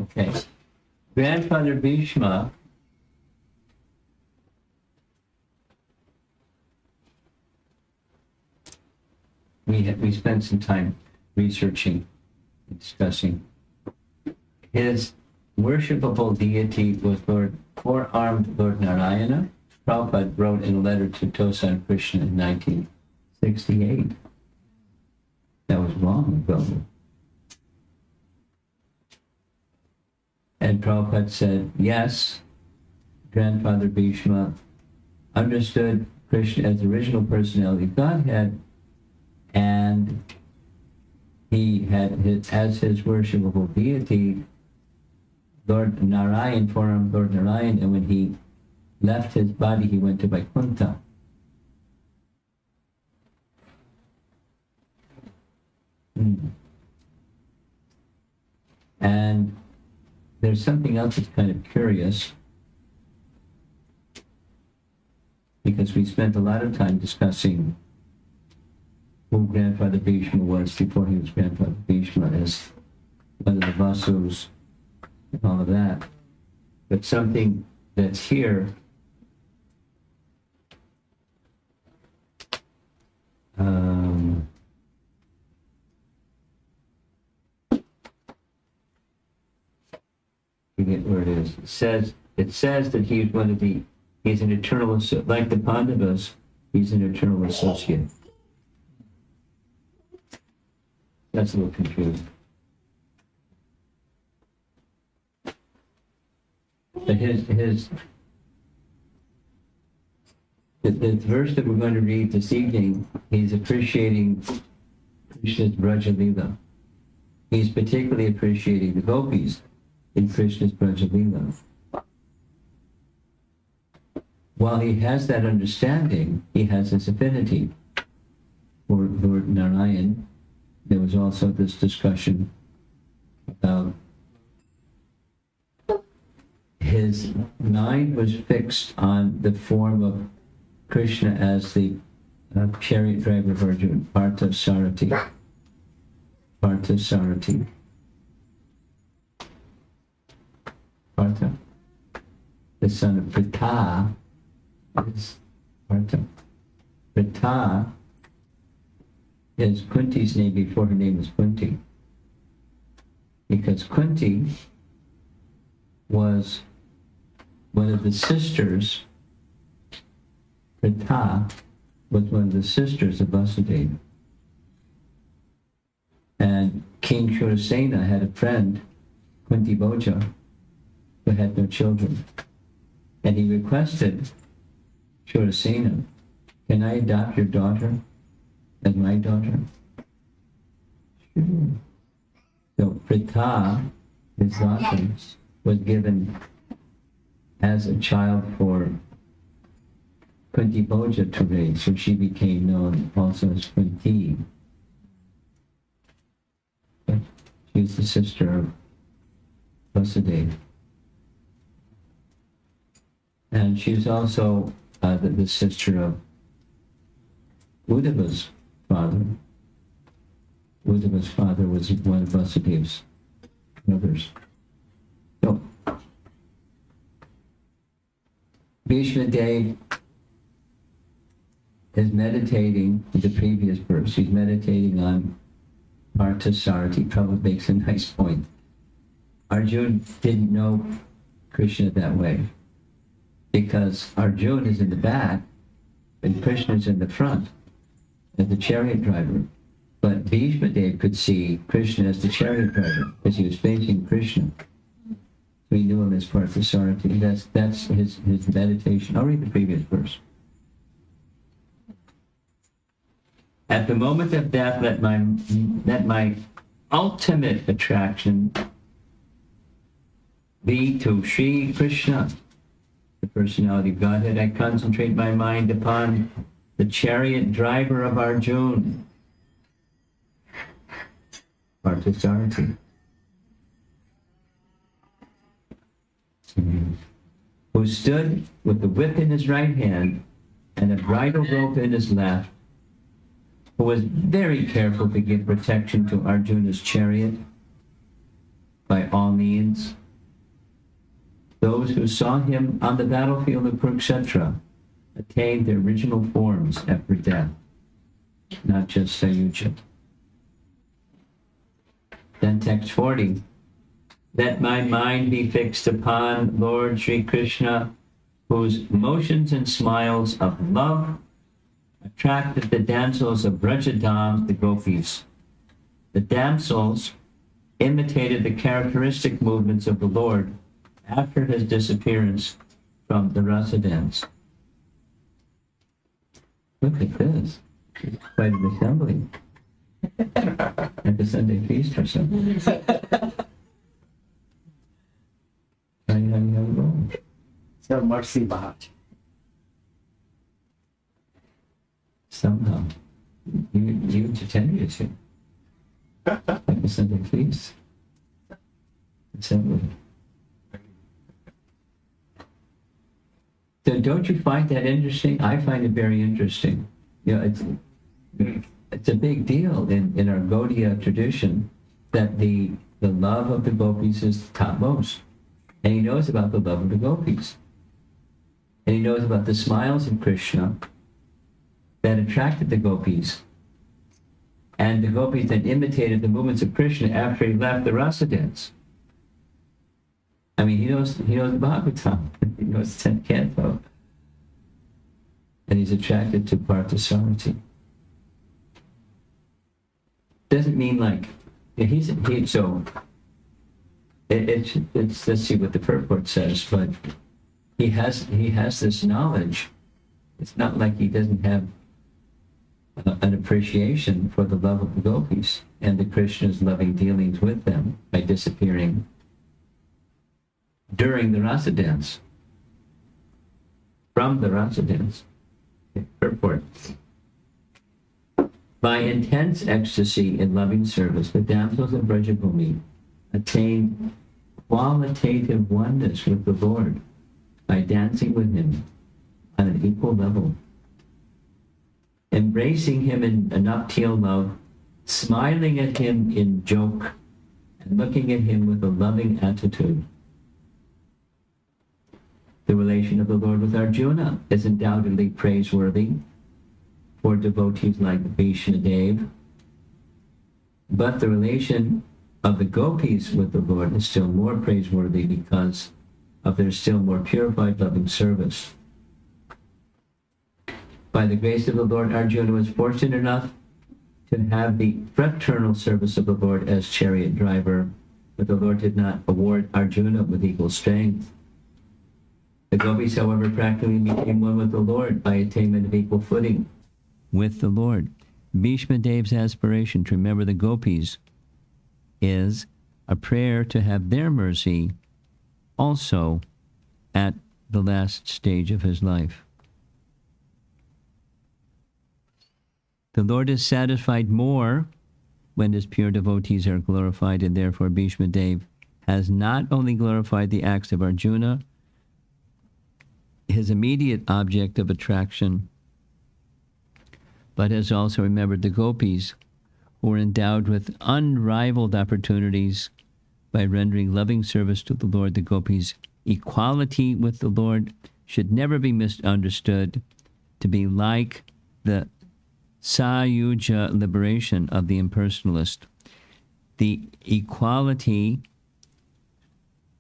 Okay. Grandfather Bhisma we spent some time researching and discussing. His worshipable deity was four-armed Lord Narayana. Prabhupada wrote in a letter to Tosan Krishna in 1968. That was long ago. And Prabhupada said, yes, Grandfather Bhisma understood Krishna as the original personality of Godhead, and he had as his worshipable deity Lord Narayan, four-armed Lord Narayan, and when he left his body, he went to Vaikuntha. And there's something else that's kind of curious, because we spent a lot of time discussing who Grandfather Bhisma was before he was Grandfather Bhisma, as one of the Vasus and all of that. But something that's here forget where it is. It says that he's an eternal, like the Pandavas, he's an eternal associate. That's a little confusing. But the verse that we're going to read this evening, he's appreciating Krishna's Braja Lila. He's particularly appreciating the gopis in Krishna's Braja Lila. While he has that understanding, he has this affinity for Lord Narayan. There was also this discussion about his mind was fixed on the form of Krishna as the chariot driver of Arjuna, Partha Sarati. Partha Sarati. Partha, the son of Pritha, is Partha. Pritha is Kunti's name before her name was Kunti. Because Kunti was one of the sisters, Pritha was one of the sisters of Vasudeva. And King Shurasena had a friend, Kunti Bhoja, who had no children. And he requested Shurasena, can I adopt your daughter as my daughter? Sure. So Pritha, his daughter, was given as a child for Kunti Bhoja to raise, so she became known also as Kunti. But she's the sister of Vasudeva. And she's also the sister of Uddhava's father. Uddhava's father was one of Vasudeva's brothers. So, Bhismadeva is meditating the previous verse. He's meditating on Partha Sarati. Prabhupada makes a nice point. Arjuna didn't know Krishna that way, because Arjuna is in the back and Krishna is in the front as the chariot driver. But Bhismadeva could see Krishna as the chariot driver because he was facing Krishna. So he knew him as Partha Sarati. That's his meditation. I'll read the previous verse. At the moment of death, let my ultimate attraction be to Sri Krishna, the personality of Godhead. I concentrate my mind upon the chariot driver of Arjuna, Partha Sarati, who stood with the whip in his right hand and a bridle rope in his left, who was very careful to give protection to Arjuna's chariot by all means. Those who saw him on the battlefield of Kurukshetra attained their original forms after death, not just Sayuja. Then text 40. Let my mind be fixed upon Lord Sri Krishna, whose motions and smiles of love attracted the damsels of Brajadam, the gopis. The damsels imitated the characteristic movements of the Lord after his disappearance from the rasa dance. Look at this. It's quite an assembly. At the Sunday feast or something. So mercy Bharat. Somehow, you attended to at the Sunday feast assembly. So don't you find that interesting? I find it very interesting. You know, it's a big deal in our Gaudiya tradition that the love of the gopis is topmost. And he knows about the love of the gopis. And he knows about the smiles of Krishna that attracted the gopis. And the gopis then imitated the movements of Krishna after he left the rasa dance. I mean, he knows Bhagavatam. He knows 10th canto. And he's attracted to Parthasarati. Doesn't mean like, it's let's see what the purport says, but he has this knowledge. It's not like he doesn't have an appreciation for the love of the gopis and the Krishna's loving dealings with them by disappearing during the rasa dance, from the rasa dance. Purport. By intense ecstasy in loving service, the damsels of Brajabhumi attained qualitative oneness with the Lord by dancing with him on an equal level, embracing him in a nuptial love, smiling at him in joke, and looking at him with a loving attitude. The relation of the Lord with Arjuna is undoubtedly praiseworthy for devotees like Bhismadeva, but the relation of the gopis with the Lord is still more praiseworthy because of their still more purified loving service. By the grace of the Lord, Arjuna was fortunate enough to have the fraternal service of the Lord as chariot driver, but the Lord did not award Arjuna with equal strength. The gopis, however, practically became one with the Lord by attainment of equal footing with the Lord. Bhismadeva's aspiration to remember the gopis is a prayer to have their mercy also at the last stage of his life. The Lord is satisfied more when his pure devotees are glorified, and therefore Bhismadeva has not only glorified the acts of Arjuna, his immediate object of attraction, but has also remembered the gopis, who were endowed with unrivaled opportunities by rendering loving service to the Lord. The gopis' equality with the Lord should never be misunderstood to be like the Sayuja liberation of the impersonalist. The equality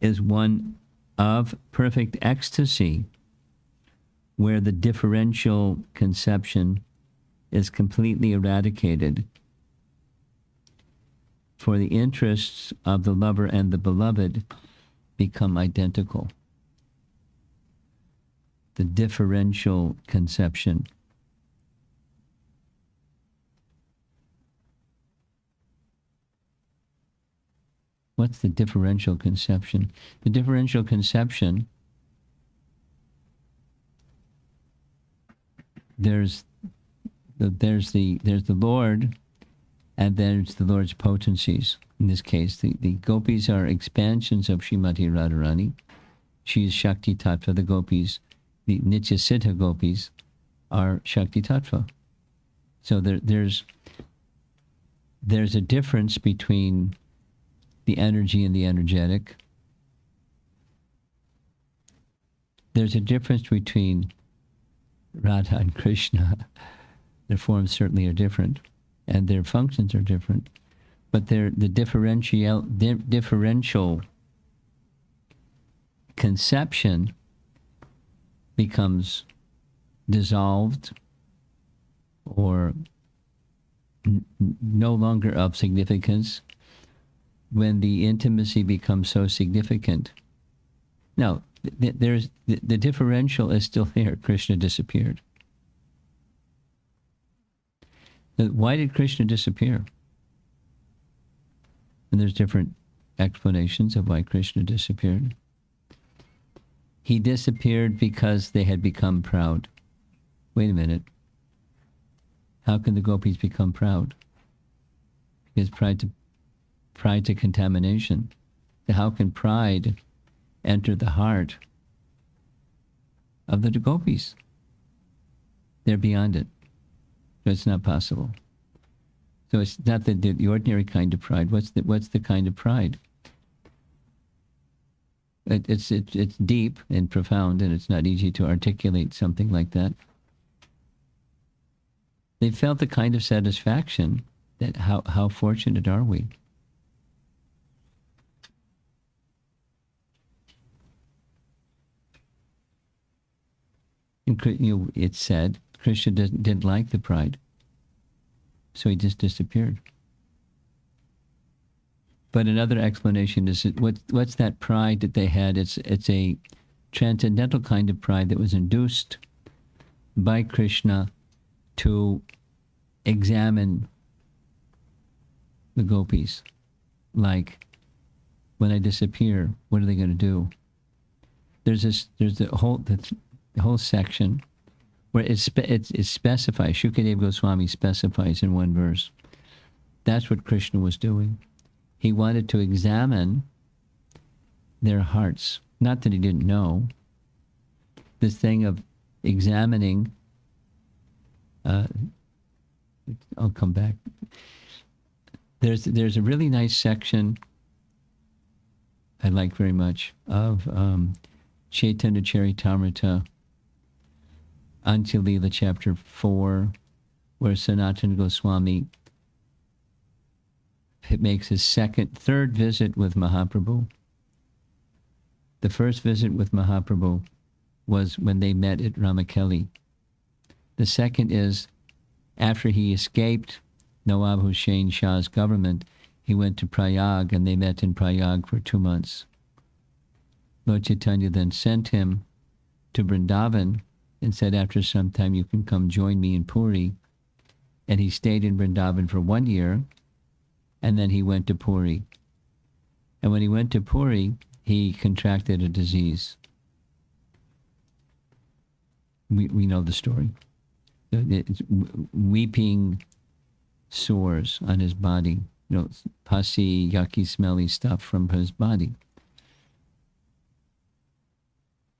is one of perfect ecstasy, where the differential conception is completely eradicated. For the interests of the lover and the beloved become identical. The differential conception. What's the differential conception? The differential conception, there's the Lord, and there's the Lord's potencies. In this case, the gopis are expansions of Srimati Radharani. She is Shakti Tattva. The gopis, the Nitya Siddha gopis, are Shakti Tattva. So there's a difference between the energy and the energetic. There's a difference between Radha and Krishna. Their forms certainly are different, and their functions are different, but the differential conception becomes dissolved or no longer of significance when the intimacy becomes so significant. Now, there's the differential is still there. Krishna disappeared. Why did Krishna disappear? And there's different explanations of why Krishna disappeared. He disappeared because they had become proud. Wait a minute. How can the gopis become proud? Because pride to contamination. How can pride enter the heart of the gopis? They're beyond it. So it's not possible. So it's not the ordinary kind of pride. What's the kind of pride? It's deep and profound, and it's not easy to articulate something like that. They felt the kind of satisfaction that how fortunate are we? And, it's said Krishna didn't like the pride, so he just disappeared. But another explanation is what's that pride that they had? It's a transcendental kind of pride that was induced by Krishna to examine the gopis. Like, when I disappear, what are they going to do? There's the whole section where it specifies, Shukadeva Goswami specifies in one verse. That's what Krishna was doing. He wanted to examine their hearts. Not that he didn't know. This thing of examining, I'll come back. There's a really nice section I like very much of Chaitanya Charitamrita, Antya-lila chapter 4, where Sanatana Goswami makes his third visit with Mahaprabhu. The first visit with Mahaprabhu was when they met at Ramakeli. The second is after he escaped Nawab Hussain Shah's government, he went to Prayag and they met in Prayag for 2 months. Lord Chaitanya then sent him to Vrindavan and said, after some time you can come join me in Puri. And he stayed in Vrindavan for 1 year, and then he went to Puri. And when he went to Puri, he contracted a disease. We know the story. It's weeping sores on his body, pussy, yucky, smelly stuff from his body.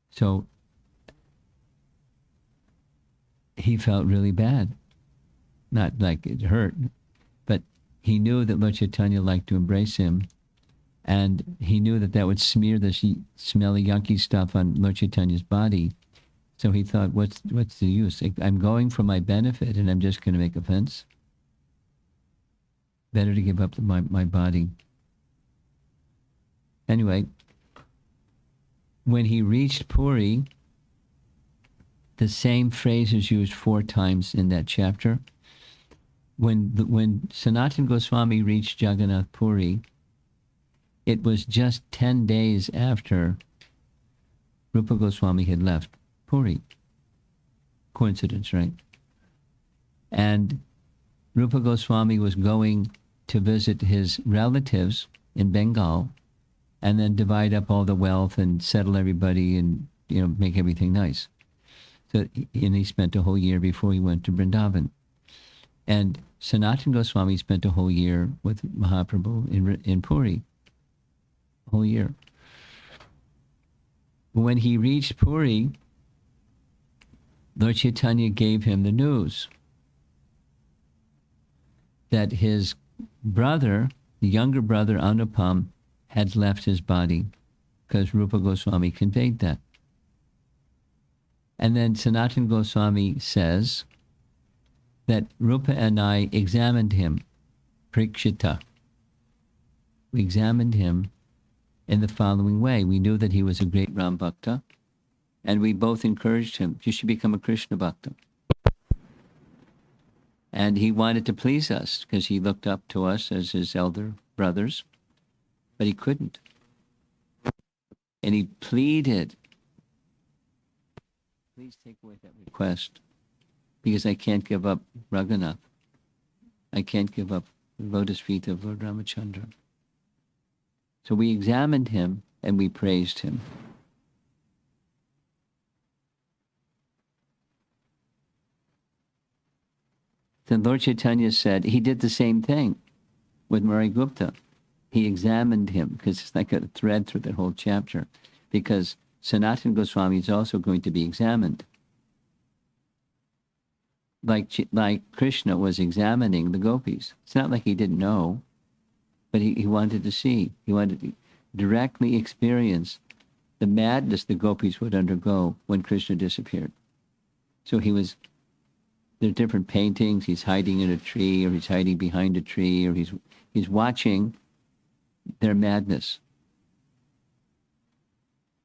So he felt really bad. Not like it hurt, but he knew that Lord Chaitanya liked to embrace him, and he knew that would smear this smelly, yucky stuff on Lord Chaitanya's body. So he thought, what's the use? I'm going for my benefit, and I'm just going to make offense. Better to give up my body. Anyway, when he reached Puri, the same phrase is used 4 times in that chapter. When Sanatana Goswami reached Jagannath Puri, it was just 10 days after Rupa Goswami had left Puri. Coincidence, right? And Rupa Goswami was going to visit his relatives in Bengal and then divide up all the wealth and settle everybody and, make everything nice. So, and he spent a whole year before he went to Vrindavan. And Sanatana Goswami spent a whole year with Mahaprabhu in Puri. A whole year. When he reached Puri, Lord Chaitanya gave him the news that his brother, the younger brother Anupam, had left his body, because Rupa Goswami conveyed that. And then Sanatana Goswami says that Rupa and I examined him, prikshita. We examined him in the following way. We knew that he was a great Ram Bhakta, and we both encouraged him, you should become a Krishna Bhakta. And he wanted to please us, because he looked up to us as his elder brothers, but he couldn't. And he pleaded, please take away that request, because I can't give up Raghunath. I can't give up the lotus feet of Lord Ramachandra. So we examined him and we praised him. Then Lord Chaitanya said he did the same thing with Murari Gupta. He examined him, because it's like a thread through that whole chapter, because Sanatana Goswami is also going to be examined. Like Krishna was examining the gopis. It's not like he didn't know, but he wanted to see. He wanted to directly experience the madness the gopis would undergo when Krishna disappeared. So there are different paintings. He's hiding in a tree, or he's hiding behind a tree, or he's watching their madness.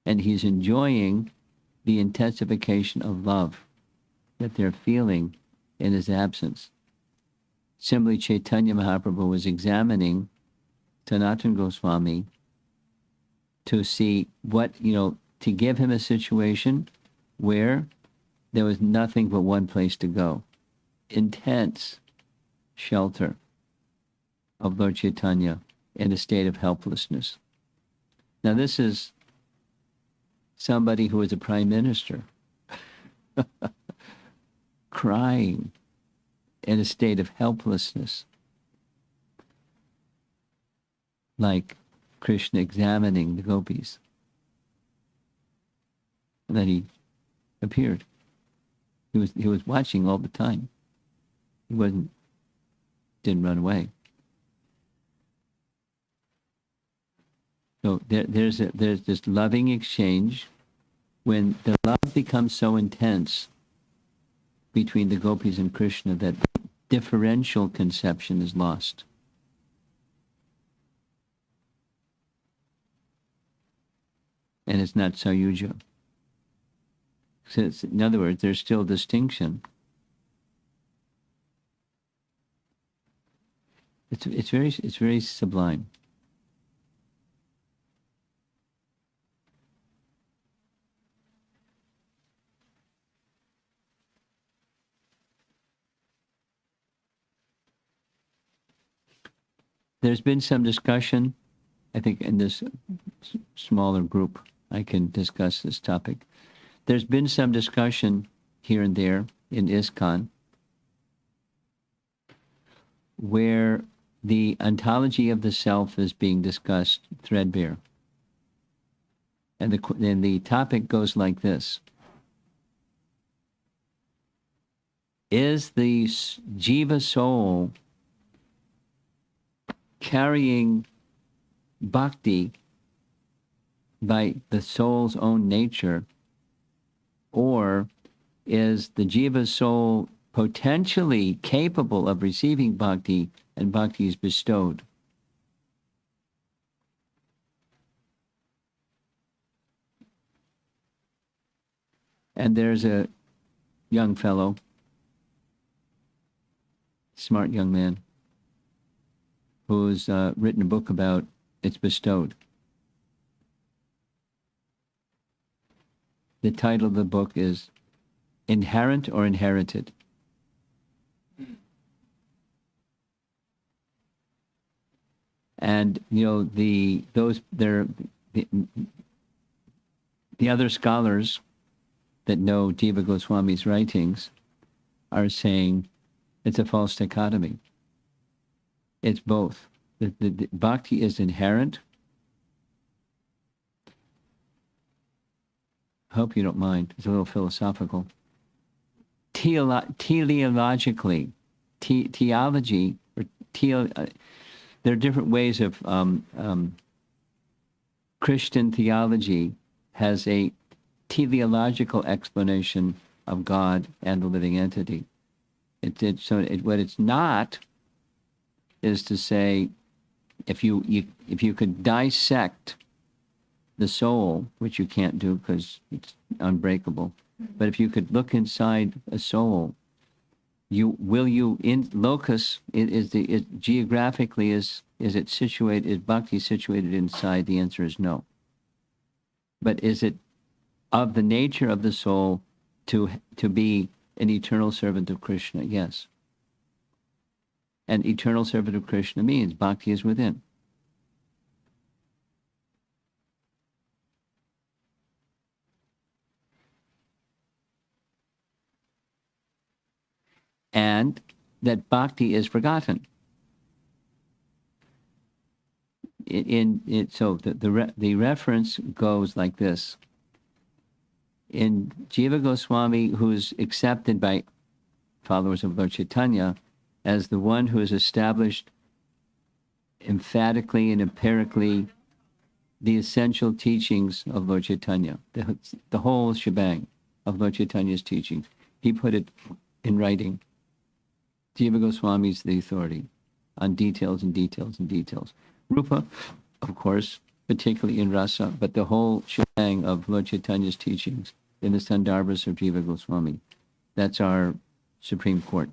And he's enjoying the intensification of love that they're feeling in his absence. Similarly, Chaitanya Mahaprabhu was examining Sanatana Goswami to see to give him a situation where there was nothing but one place to go. Intense shelter of Lord Chaitanya in a state of helplessness. Now this is somebody who is a prime minister crying in a state of helplessness, like Krishna examining the gopis. And then he appeared. He was watching all the time. He didn't run away. So there's this loving exchange. When the love becomes so intense between the gopis and Krishna that differential conception is lost. And it's not Sayuja. So in other words, there's still distinction. It's very sublime. There's been some discussion, I think in this smaller group, I can discuss this topic. There's been some discussion here and there in ISKCON where the ontology of the self is being discussed threadbare. And the topic goes like this. Is the jiva soul carrying bhakti by the soul's own nature, or is the jiva soul potentially capable of receiving bhakti and bhakti is bestowed? And there's a young fellow, smart young man, who's written a book about it's bestowed. The title of the book is Inherent or Inherited. And the other scholars that know Jiva Goswami's writings are saying it's a false dichotomy. It's both. The bhakti is inherent. I hope you don't mind. It's a little philosophical. Teleologically, theology, or there are different ways of Christian theology has a teleological explanation of God and the living entity. What it's not is to say, if you could dissect the soul, which you can't do because it's unbreakable, but if you could look inside a soul, geographically is it situated, is bhakti situated inside? The answer is no. But is it of the nature of the soul to be an eternal servant of Krishna? Yes. And eternal servant of Krishna means bhakti is within. And that bhakti is forgotten. So the reference goes like this. In Jiva Goswami, who's accepted by followers of Lord Chaitanya as the one who has established emphatically and empirically the essential teachings of Lord Chaitanya, the whole shebang of Lord Chaitanya's teachings. He put it in writing. Jiva Goswami is the authority on details and details and details. Rupa, of course, particularly in rasa, but the whole shebang of Lord Chaitanya's teachings in the Sandarbhas of Jiva Goswami. That's our Supreme Court.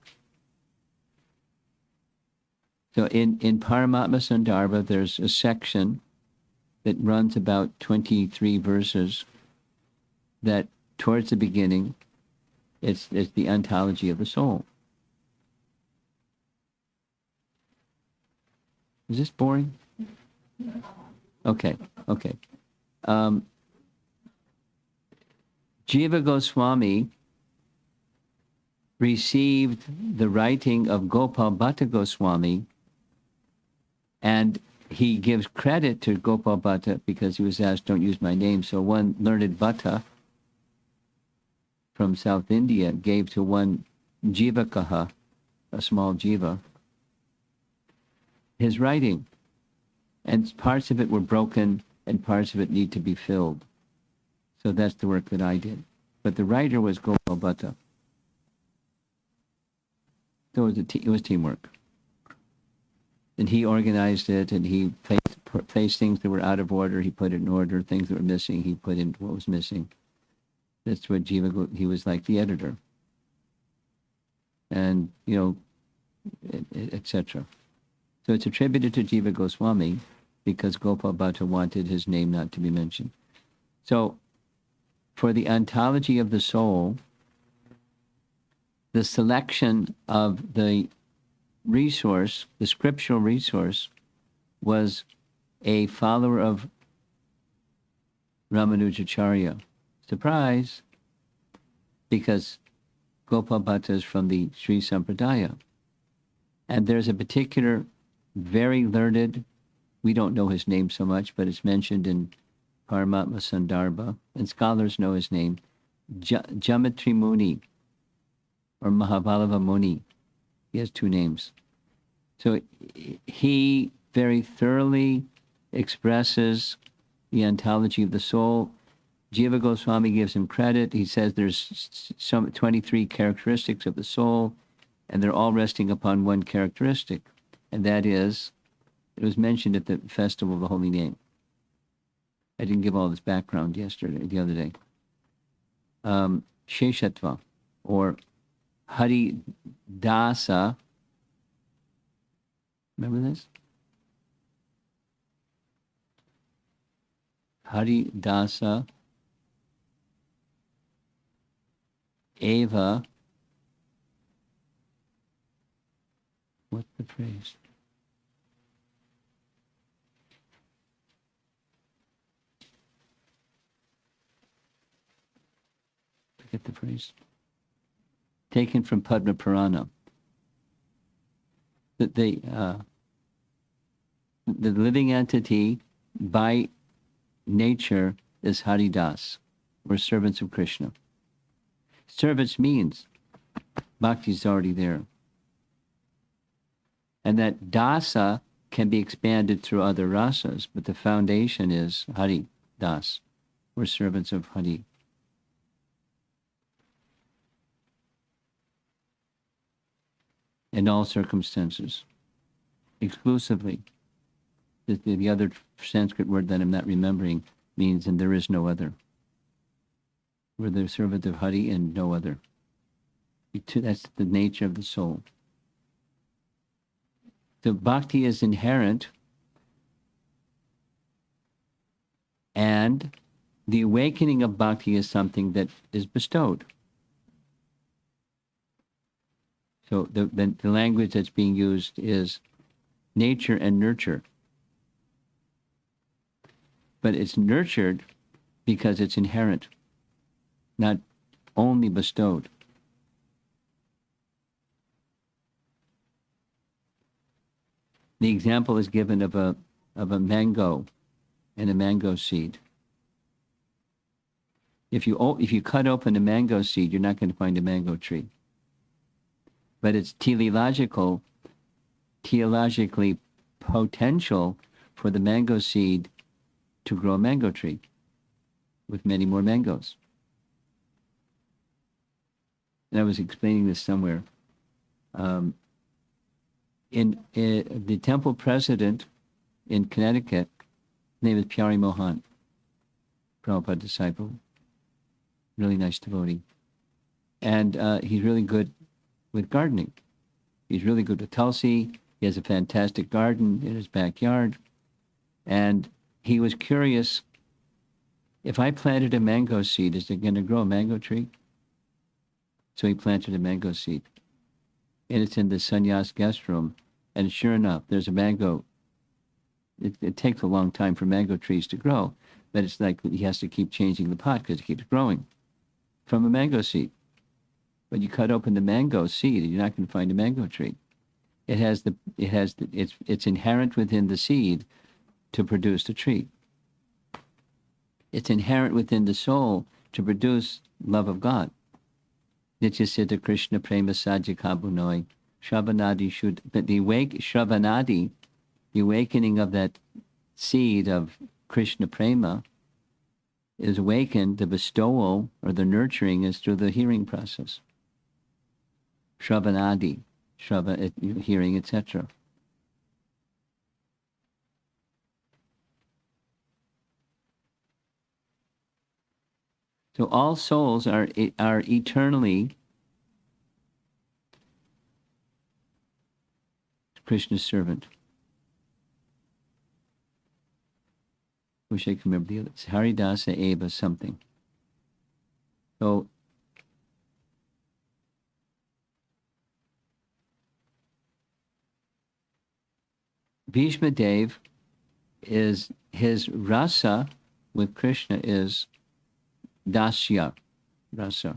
So in Paramatma Sandarbha, there's a section that runs about 23 verses that towards the beginning, it's the ontology of the soul. Is this boring? Okay. Jiva Goswami received the writing of Gopal Bhatta Goswami, and he gives credit to Gopal Bhatta because he was asked, don't use my name. So one learned Bhatta from South India gave to one Jivakaha, a small jiva, his writing. And parts of it were broken and parts of it need to be filled. So that's the work that I did. But the writer was Gopal Bhatta. So it was teamwork. And he organized it, and he placed things that were out of order, he put it in order. Things that were missing, he put in what was missing. That's what he was like the editor. And, etc. So it's attributed to Jiva Goswami because Gopal Bhatta wanted his name not to be mentioned. So, for the ontology of the soul, the selection of the resource, the scriptural resource, was a follower of Ramanujacharya. Surprise! Because Gopal Bhatta is from the Sri Sampradaya. And there's a particular very learned, we don't know his name so much, but it's mentioned in Paramatma Sandarbha, and scholars know his name, Jamatri Muni, or Mahavalava Muni. He has two names. So he very thoroughly expresses the ontology of the soul. Jiva Goswami gives him credit. He says there's some 23 characteristics of the soul, and they're all resting upon one characteristic, and that is, it was mentioned at the Festival of the Holy Name. I didn't give all this background the other day. Sheshatva, or Hari Dasa. Remember this? Hari Dasa Eva. What's the phrase? Forget the phrase. Taken from Padma Purana. That the living entity by nature is Haridas. We're servants of Krishna. Servants means bhakti is already there. And that dasa can be expanded through other rasas, but the foundation is Hari Das. We're servants of Hari. In all circumstances, exclusively. The other Sanskrit word that I'm not remembering means, and there is no other. We're the servant of Hari and no other. That's the nature of the soul. The bhakti is inherent, and the awakening of bhakti is something that is bestowed. So the language that's being used is nature and nurture. But it's nurtured because it's inherent, not only bestowed. The example is given of a mango and a mango seed. If you cut open a mango seed, you're not going to find a mango tree. But it's teleologically potential for the mango seed to grow a mango tree with many more mangoes. And I was explaining this somewhere. In the temple president in Connecticut, his name is Pyari Mohan, Prabhupada disciple, really nice devotee. And he's really good with gardening. He's really good with Tulsi. He has a fantastic garden in his backyard. And he was curious, if I planted a mango seed, is it going to grow a mango tree? So he planted a mango seed. And it's in the sannyas guest room. And sure enough, there's a mango. It takes a long time for mango trees to grow, but it's like he has to keep changing the pot because it keeps growing from a mango seed. But you cut open the mango seed, and you're not going to find a mango tree. It's inherent within the seed to produce the tree. It's inherent within the soul to produce love of God. Nitya Siddha Krishna Prema Sajja Kabunoi. Shravanadi should, but the awakening of that seed of Krishna Prema is awakened, the bestowal or the nurturing is through the hearing process. Shravanadi, hearing, etc. So all souls are eternally Krishna's servant. Wish I could remember the other. It's Haridasa Eva something. So Bhismadeva is his rasa with Krishna is dasya rasa.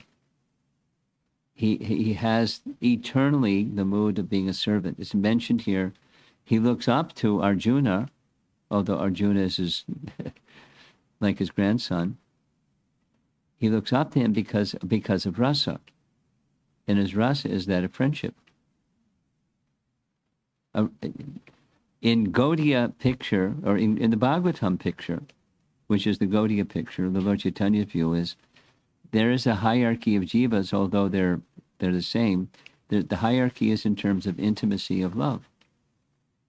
He has eternally the mood of being a servant. It's mentioned here. He looks up to Arjuna, although Arjuna is like his grandson. He looks up to him because of rasa. And his rasa is that of friendship. In Gaudiya picture, or in the Bhagavatam picture, which is the Gaudiya picture, the Lord Chaitanya's view is, there is a hierarchy of jivas, although they're the same. The hierarchy is in terms of intimacy of love.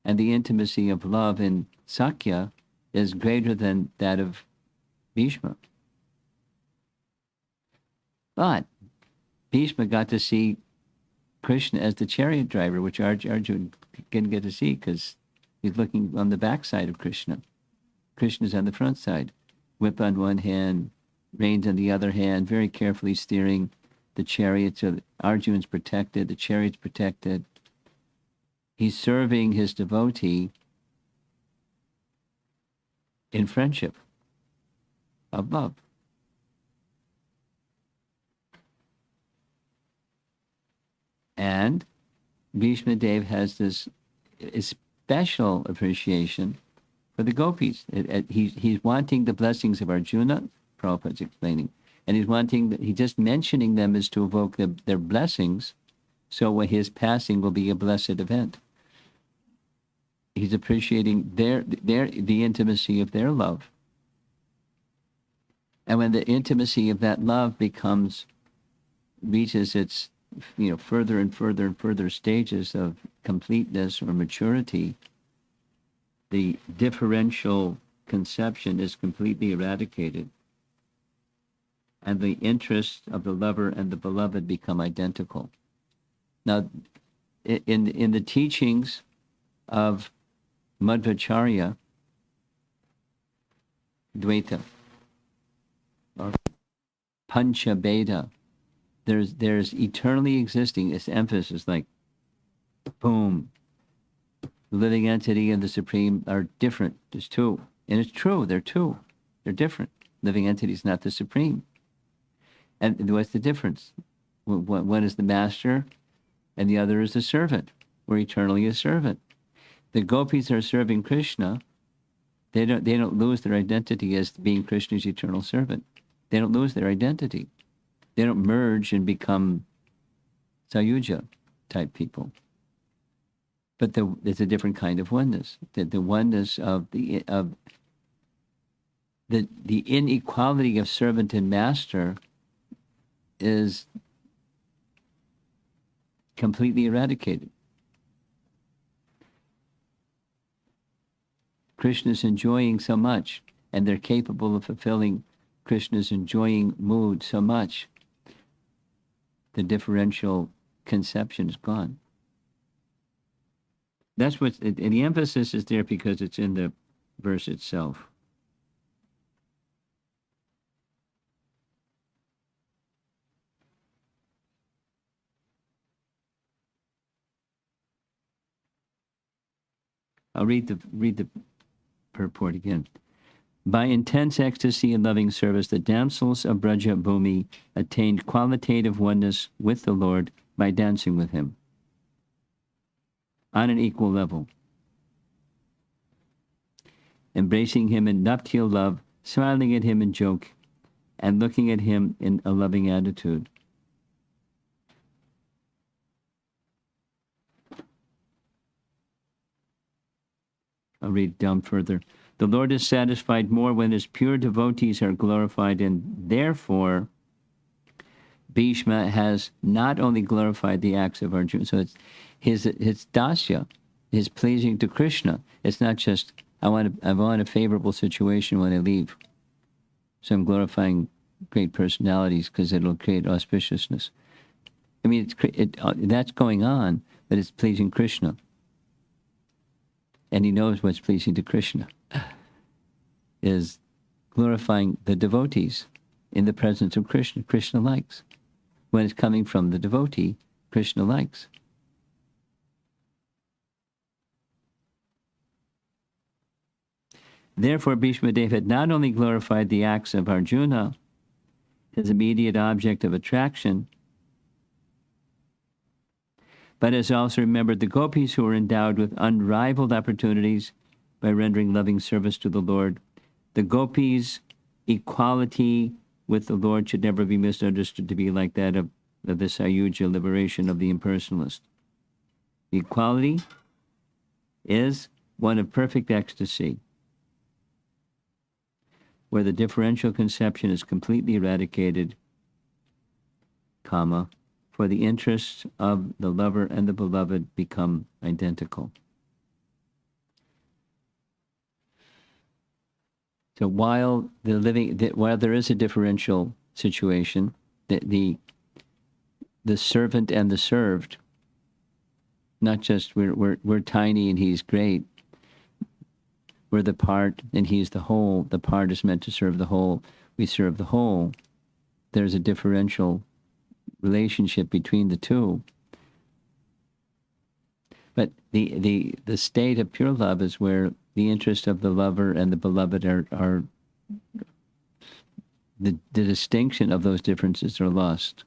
And the intimacy of love in Sakya is greater than that of Bhishma. But Bhishma got to see Krishna as the chariot driver, which Arjuna didn't get to see because he's looking on the backside of Krishna. Krishna's on the front side. Whip on one hand, reins on the other hand, very carefully steering the chariot so that Arjuna's protected, the chariot's protected. He's serving his devotee in friendship of love. And Bhismadeva has this special appreciation for the gopis. He's wanting the blessings of Arjuna, Prabhupada's explaining, and he's just mentioning them is to evoke their blessings, so when his passing will be a blessed event. He's appreciating the intimacy of their love. And when the intimacy of that love reaches its, further and further and further stages of completeness or maturity, the differential conception is completely eradicated. And the interests of the lover and the beloved become identical. Now, in the teachings of Madhvacharya, Dvaita, or Panchabheda, there's eternally existing, this emphasis, like, boom, the living entity and the Supreme are different. There's two. And it's true, they're two. They're different. Living entity is not the Supreme. And what's the difference? One is the master, and the other is the servant. We're eternally a servant. The gopis are serving Krishna. They don't lose their identity as being Krishna's eternal servant. They don't lose their identity. They don't merge and become Sayuja type people. But it's a different kind of oneness. The oneness of the inequality of servant and master is completely eradicated. Krishna's enjoying so much, and they're capable of fulfilling Krishna's enjoying mood so much. The differential conception is gone. That's and the emphasis is there because it's in the verse itself. I'll read the purport again. By intense ecstasy and loving service, the damsels of Braja Bhumi attained qualitative oneness with the Lord by dancing with him on an equal level, embracing him in nuptial love, smiling at him in joke, and looking at him in a loving attitude. I'll read down further. The Lord is satisfied more when his pure devotees are glorified, and therefore Bhisma has not only glorified the acts of Arjuna, so it's his dasya is pleasing to Krishna. It's not just, I want a favorable situation when I leave. So I'm glorifying great personalities because it'll create auspiciousness. I mean, that's going on, but it's pleasing Krishna. And he knows what's pleasing to Krishna is glorifying the devotees in the presence of Krishna. Krishna likes. When it's coming from the devotee, Krishna likes. Therefore, Bhismadeva had not only glorified the acts of Arjuna, his immediate object of attraction, but has also remembered the gopis who were endowed with unrivaled opportunities by rendering loving service to the Lord. The gopis' equality with the Lord should never be misunderstood to be like that of the Sayuja liberation of the impersonalist. The equality is one of perfect ecstasy, where the differential conception is completely eradicated, for the interests of the lover and the beloved become identical. So while there is a differential situation, the servant and the served, not just we're tiny and he's great, we're the part and he's the whole. The part is meant to serve the whole. We serve the whole. There's a differential relationship between the two. But the state of pure love is where the interest of the lover and the beloved are the distinction of those differences are lost.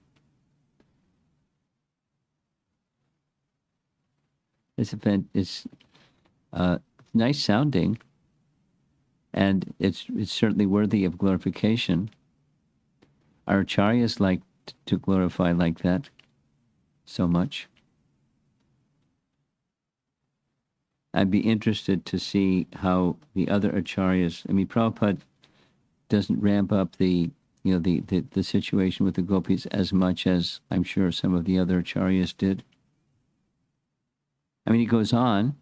It's nice sounding, and it's certainly worthy of glorification. Our acharyas like to glorify like that so much. I'd be interested to see how the other acharyas, I mean, Prabhupada doesn't ramp up the situation with the gopis as much as I'm sure some of the other acharyas did. I mean, he goes on,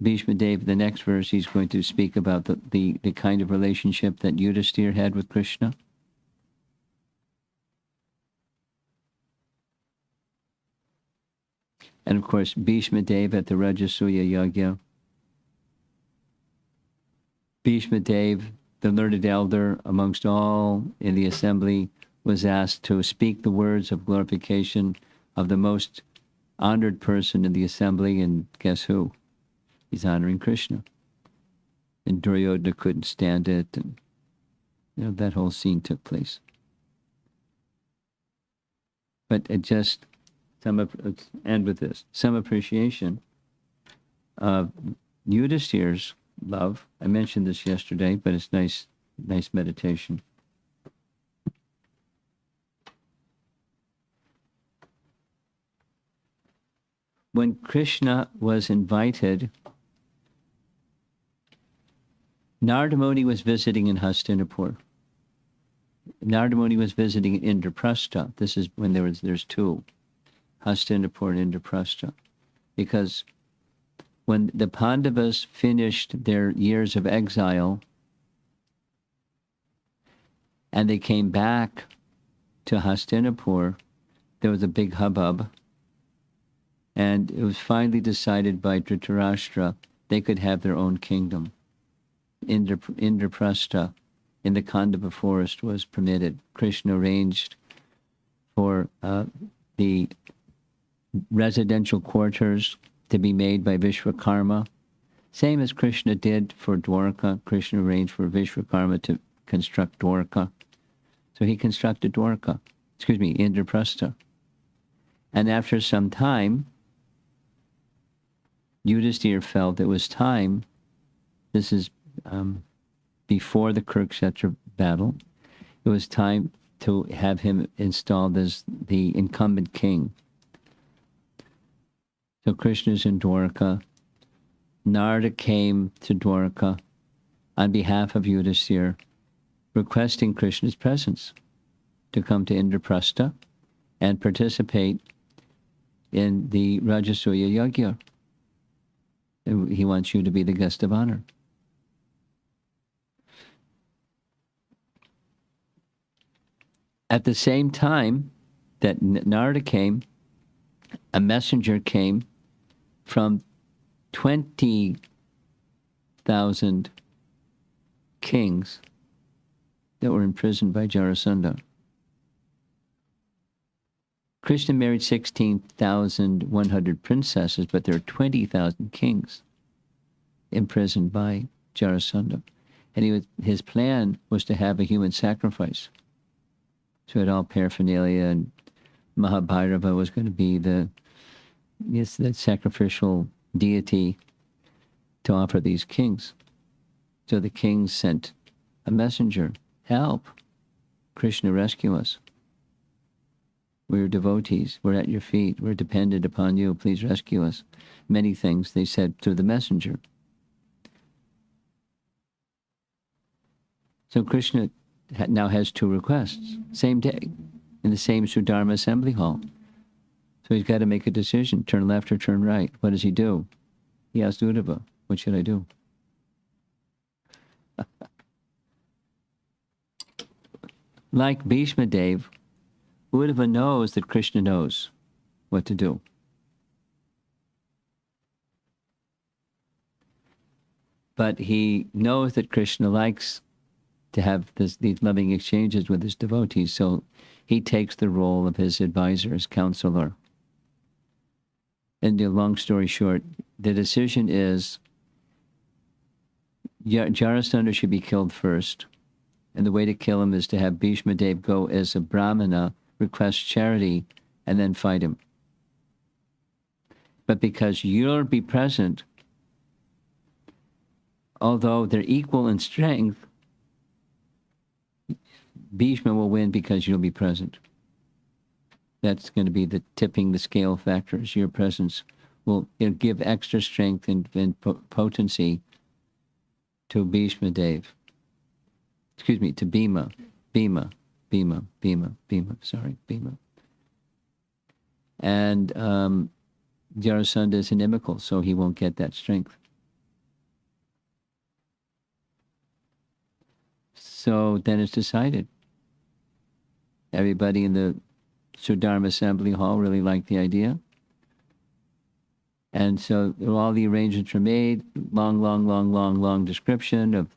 Bhismadeva, the next verse, he's going to speak about the kind of relationship that Yudhisthira had with Krishna. And of course, Bhismadeva at the Rajasuya Yagya. Bhismadeva, the learned elder amongst all in the assembly, was asked to speak the words of glorification of the most honored person in the assembly, and guess who? He's honoring Krishna. And Duryodhana couldn't stand it, and that whole scene took place. But it just, let's end with this. Some appreciation of Yudhisthira's love. I mentioned this yesterday, but it's nice meditation. When Krishna was invited, Narada Muni was visiting in Hastinapur. Narada Muni was visiting in Indraprastha. This is when there's two, Hastinapur and Indraprastha. Because when the Pandavas finished their years of exile and they came back to Hastinapur, there was a big hubbub. And it was finally decided by Dhritarashtra they could have their own kingdom. Indraprastha in the Kandava forest was permitted. Krishna arranged for the residential quarters to be made by Vishwakarma. Same as Krishna did for Dwarka. Krishna arranged for Vishwakarma to construct Dwarka. So he constructed Indraprastha. And after some time, Yudhisthira felt it was time, this is before the Kurukshetra battle, it was time to have him installed as the incumbent king. So Krishna's in Dwarka. Narada came to Dwarka on behalf of Yudhisthira, requesting Krishna's presence to come to Indraprastha and participate in the Rajasuya Yagya. He wants you to be the guest of honor. At the same time that Narada came, a messenger came from 20,000 kings that were imprisoned by Jarasandha. Krishna married 16,100 princesses, but there are 20,000 kings imprisoned by Jarasandha. And his plan was to have a human sacrifice. So it had all paraphernalia, and Mahabhairava was going to be the sacrificial deity to offer these kings. So the kings sent a messenger, help, Krishna, rescue us. We're devotees, we're at your feet, we're dependent upon you, please rescue us. Many things they said to the messenger. So Krishna now has two requests, same day, in the same Sudharma assembly hall. So he's got to make a decision, turn left or turn right. What does he do? He asked Uddhava, what should I do? Like Bhismadeva, Uddhava knows that Krishna knows what to do. But he knows that Krishna likes to have these loving exchanges with his devotees, so he takes the role of his advisor, his counselor. And the long story short, the decision is Jarasandha should be killed first, and the way to kill him is to have Bhismadeva go as a brahmana, request charity, and then fight him. But because you'll be present, although they're equal in strength, Bhishma will win because you'll be present. That's going to be the tipping the scale factor, is your presence it'll give extra strength and potency to Bhismadeva. Excuse me, to Bhima. Sorry, Bhima. And Jarasandha is inimical, so he won't get that strength. So then it's decided. Everybody in the Sudharma Assembly Hall really liked the idea. And so all the arrangements were made, long description of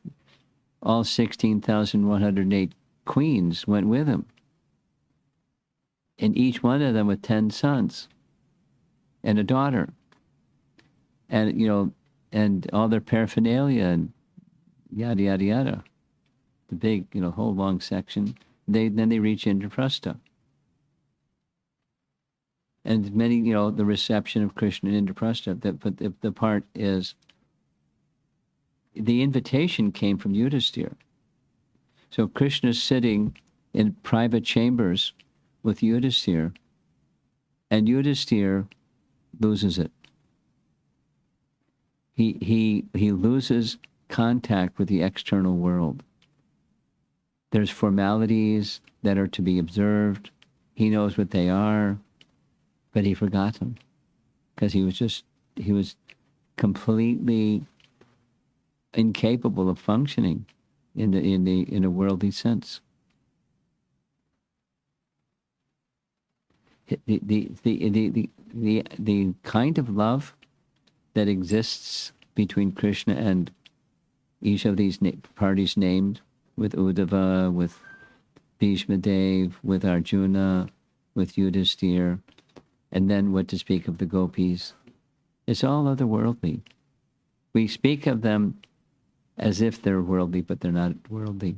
all 16,108 queens went with him. And each one of them with 10 sons and a daughter. And, and all their paraphernalia and yada, yada, yada. The big, whole long section. Then they reach Indraprastha. And many, the reception of Krishna in Indraprastha, but the part is, the invitation came from Yudhisthira. So Krishna's sitting in private chambers with Yudhisthira, and Yudhisthira loses it. He loses contact with the external world. There's formalities that are to be observed. He knows what they are, but he forgot them because he was completely incapable of functioning in a worldly sense. The kind of love that exists between Krishna and each of these parties named, with Uddhava, with Bhismadeva, with Arjuna, with Yudhisthira, and then what to speak of the gopis. It's all otherworldly. We speak of them as if they're worldly, but they're not worldly.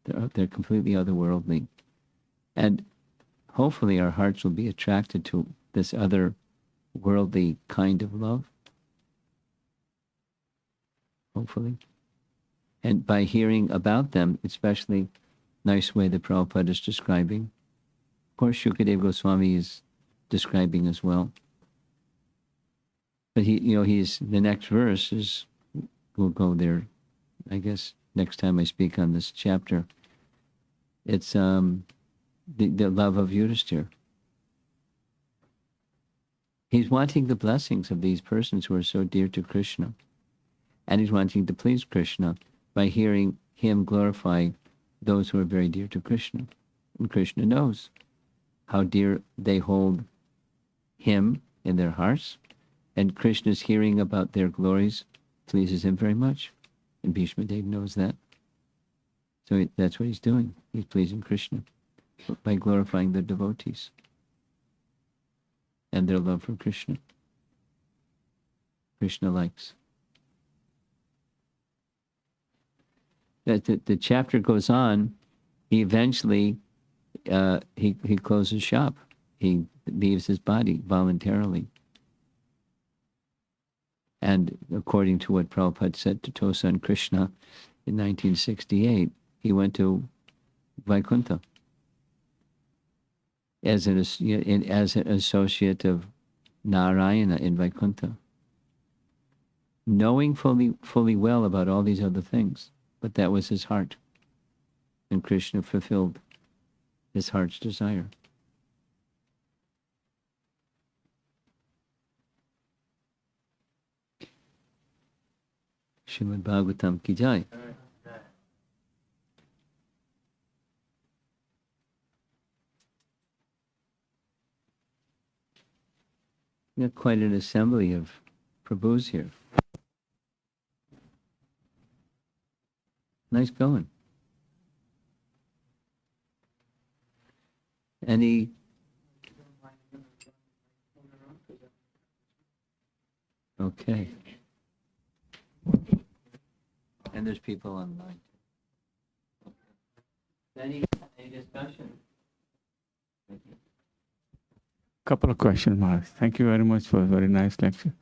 They're completely otherworldly. And hopefully our hearts will be attracted to this other worldly kind of love. Hopefully. And by hearing about them, especially nice way that Prabhupada is describing. Of course, Shukadeva Goswami is describing as well. But he's the next verse is, we'll go there, I guess, next time I speak on this chapter. It's the love of Yudhisthira. He's wanting the blessings of these persons who are so dear to Krishna. And he's wanting to please Krishna by hearing him glorify those who are very dear to Krishna. And Krishna knows how dear they hold him in their hearts. And Krishna's hearing about their glories pleases him very much. And Bhismadeva knows that. So that's what he's doing. He's pleasing Krishna by glorifying the devotees and their love for Krishna. Krishna likes. The chapter goes on. He eventually he closes shop. He leaves his body voluntarily. And according to what Prabhupada said to Tosa and Krishna in 1968, he went to Vaikuntha as an associate of Narayana in Vaikuntha, knowing fully well about all these other things. But that was his heart. And Krishna fulfilled his heart's desire. Srimad Bhagavatam ki jai. We got quite an assembly of Prabhus here. Nice going. Any? Okay. And there's people online. Okay. Any discussion? Couple of questions, Maharaj. Thank you very much for a very nice lecture.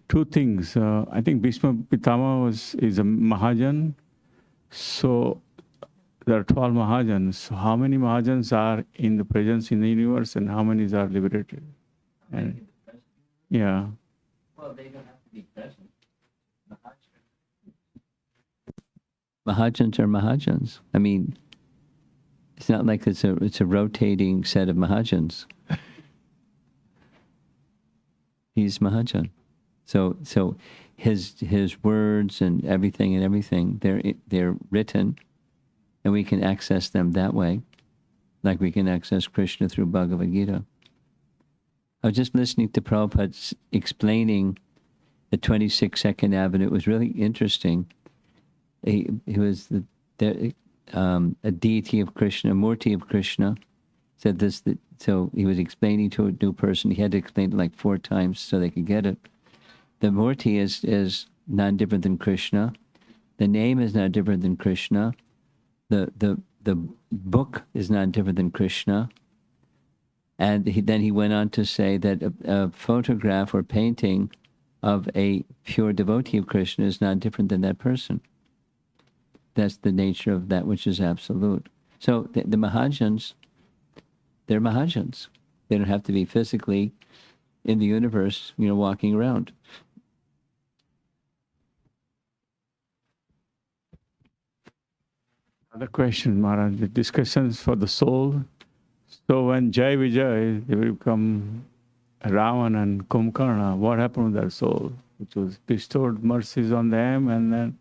Two things. I think Bhisma Pitama is a Mahajan. So there are 12 Mahajans. So how many Mahajans are in the presence in the universe and how many are liberated? And yeah. Well, they don't have to be present. Mahajans are Mahajans. I mean, it's not like it's a rotating set of Mahajans. He's Mahajan. So his words and everything, they're written, and we can access them that way, like we can access Krishna through Bhagavad Gita. I was just listening to Prabhupada explaining the 26nd Avenue. It was really interesting. He was a deity of Krishna, a Murti of Krishna. Said this. So he was explaining to a new person. He had to explain it like 4 times so they could get it. The Murti is not different than Krishna. The name is not different than Krishna. The book is not different than Krishna. And then he went on to say that a photograph or painting of a pure devotee of Krishna is not different than that person. That's the nature of that which is absolute. So the Mahajans, they're Mahajans. They don't have to be physically in the universe, walking around. Another question, Maharaj. The discussions for the soul. So when Jai Vijay, they will become Ravan and Kumbhakarna, what happened with their soul? Which was bestowed mercies on them, and then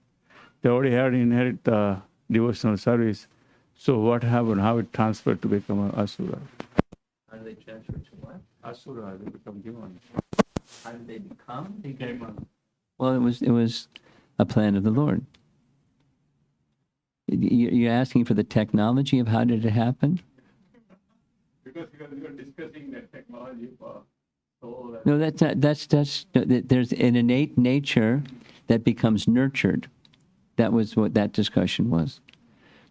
they already had inherit the devotional service. So what happened? How it transferred to become an Asura? How do they transfer to what? Asura, they become demons. How did they become? They came on. Well, it was a plan of the Lord. You're asking for the technology of how did it happen? Because you are discussing the technology for soul. No, that's not. There's an innate nature that becomes nurtured. That was what that discussion was.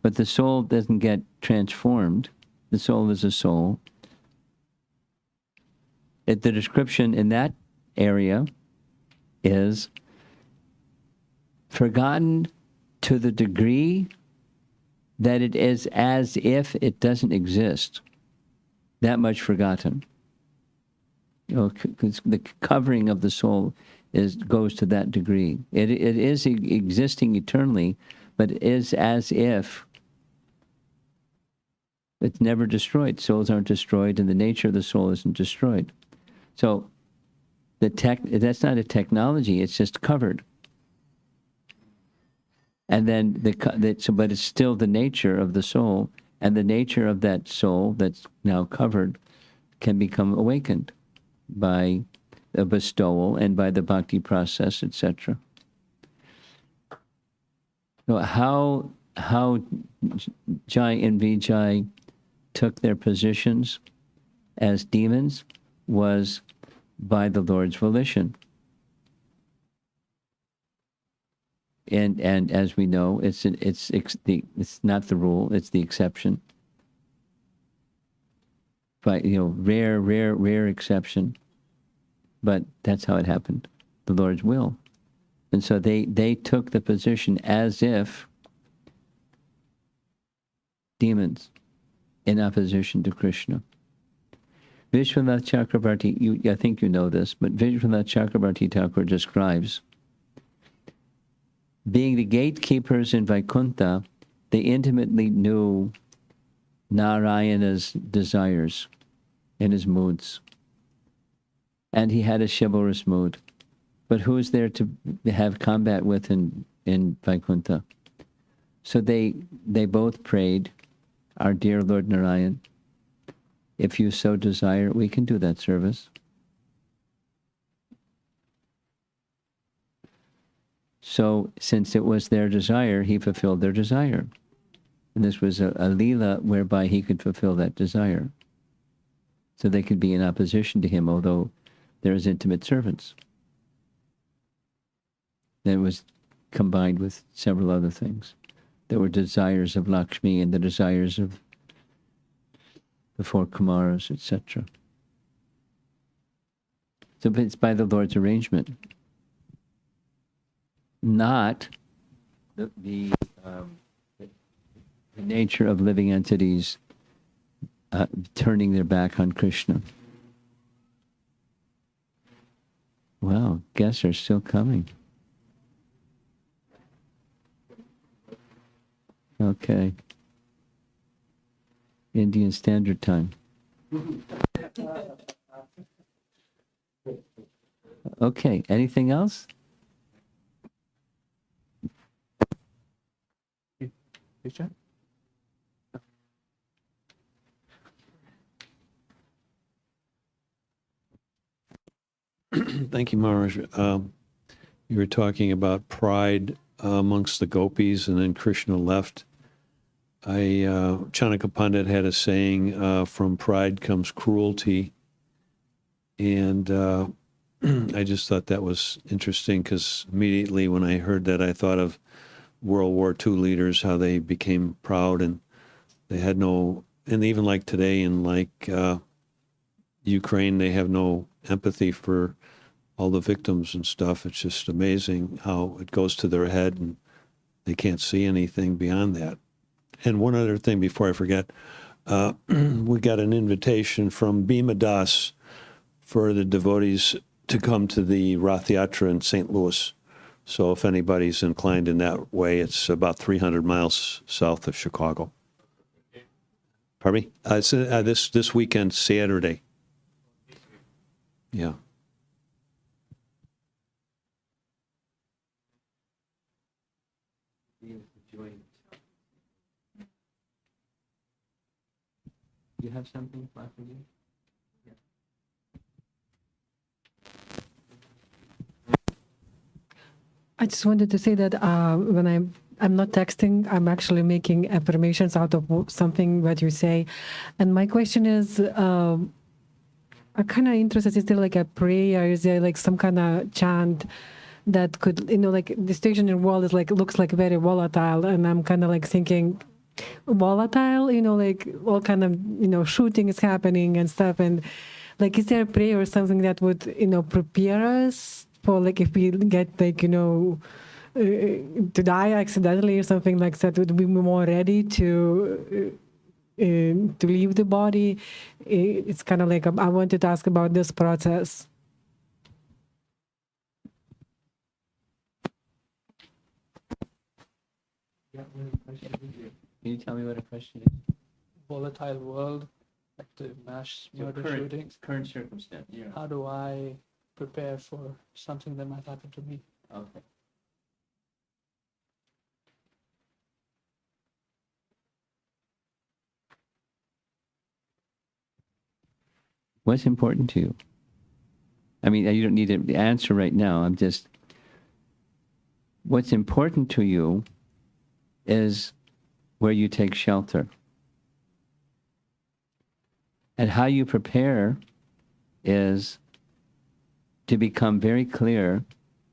But the soul doesn't get transformed. The soul is a soul. The description in that area is forgotten to the degree that it is as if it doesn't exist. That much forgotten. Because the covering of the soul goes to that degree. It is existing eternally, but it is as if it's never destroyed. Souls aren't destroyed, and the nature of the soul isn't destroyed. So that's not a technology, it's just covered. And then, but it's still the nature of the soul, and the nature of that soul that's now covered can become awakened by a bestowal and by the bhakti process, etc. So how Jai and Vijay took their positions as demons was by the Lord's volition. And as we know, it's not the rule; it's the exception. But rare exception. But that's how it happened, the Lord's will. And so they took the position as if demons in opposition to Krishna. Vishwanath Chakrabarti, I think you know this, but Vishwanath Chakrabarti Thakur describes, being the gatekeepers in Vaikuntha, they intimately knew Narayana's desires and his moods. And he had a chivalrous mood. But who is there to have combat with in Vaikuntha? So they both prayed, our dear Lord Narayan, if you so desire, we can do that service. So since it was their desire, he fulfilled their desire. And this was a leela whereby he could fulfill that desire. So they could be in opposition to him, although they're his intimate servants. That was combined with several other things. There were desires of Lakshmi and the desires of the 4 Kumaras, etc. So it's by the Lord's arrangement, not the nature of living entities turning their back on Krishna. Wow, guests are still coming. Okay. Indian Standard Time. Okay, anything else? Richard? Thank you, Maharaj. You were talking about pride amongst the gopis, and then Krishna left. Chanakya Pandit had a saying, from pride comes cruelty. And I just thought that was interesting because immediately when I heard that, I thought of World War II leaders, how they became proud and they had no, and even like today in like Ukraine, they have no empathy for all the victims and stuff. It's just amazing how it goes to their head and they can't see anything beyond that. And one other thing before I forget, we got an invitation from Bhima Das for the devotees to come to the Rath Yatra in St. Louis. So if anybody's inclined in that way, it's about 300 miles south of Chicago. Pardon me? It's this weekend, Saturday. Yeah. You have something, Father? I just wanted to say that when I'm not texting, I'm actually making affirmations out of something that you say. And my question is, I'm kind of interested, is there like a prayer? Is there like some kind of chant that could, like the stationary world is like, looks like very volatile. And I'm kind of like thinking volatile, like all kind of, shooting is happening and stuff. And like, is there a prayer or something that would, prepare us for like if we get like to die accidentally or something like that, would we be more ready to leave the body? It's kind of like I wanted to ask about this process. Can you tell me what a question is? Volatile world, like the mass murder shootings. Current circumstance. Yeah. How do I prepare for something that might happen to me? Okay. What's important to you? I mean, you don't need the answer right now. I'm just, what's important to you is where you take shelter. And how you prepare is to become very clear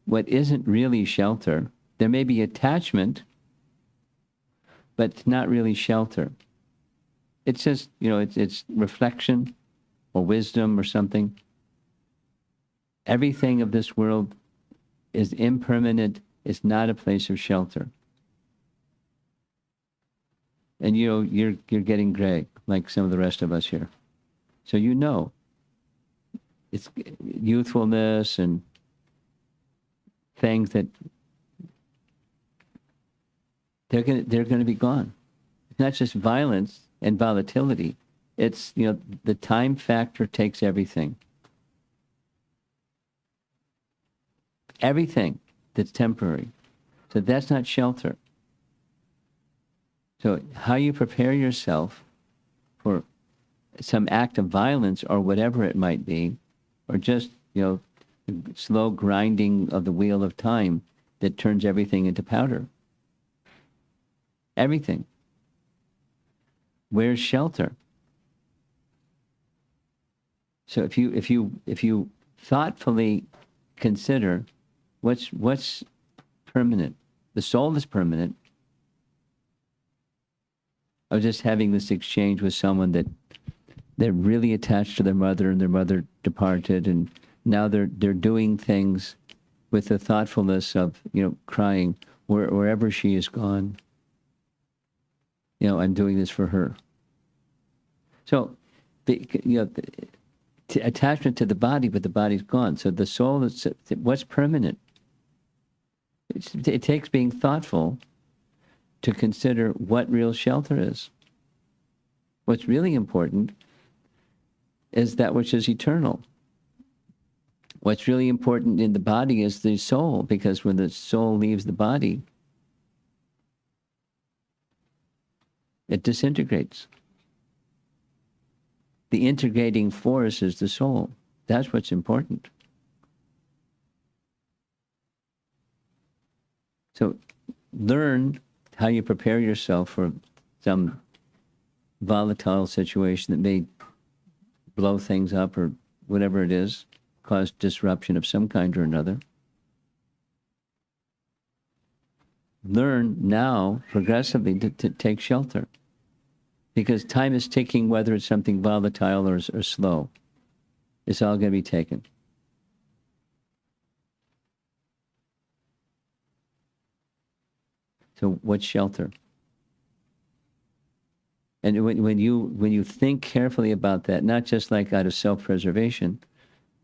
what isn't really shelter. There may be attachment, but it's not really shelter. It's just, it's reflection or wisdom or something. Everything of this world is impermanent. It's not a place of shelter. And you're getting gray, like some of the rest of us here. So it's youthfulness and things that they're going to be gone. It's not just violence and volatility. It's, the time factor takes everything. Everything that's temporary. So that's not shelter. So how you prepare yourself for some act of violence or whatever it might be, or just, slow grinding of the wheel of time that turns everything into powder. Everything. Where's shelter? So if you thoughtfully consider what's permanent, the soul is permanent. I was just having this exchange with someone that they're really attached to their mother, and their mother departed, and now they're doing things with the thoughtfulness of, crying wherever she is gone. I'm doing this for her. So, attachment to the body, but the body's gone. So the soul is what's permanent. It takes being thoughtful to consider what real shelter is. What's really important is that which is eternal. What's really important in the body is the soul, because when the soul leaves the body, it disintegrates. The integrating force is the soul. That's what's important. So learn how you prepare yourself for some volatile situation that may blow things up or whatever it is, cause disruption of some kind or another. Learn now, progressively, to take shelter. Because time is ticking, whether it's something volatile or slow. It's all going to be taken. So what's shelter? And when you think carefully about that, not just like out of self-preservation,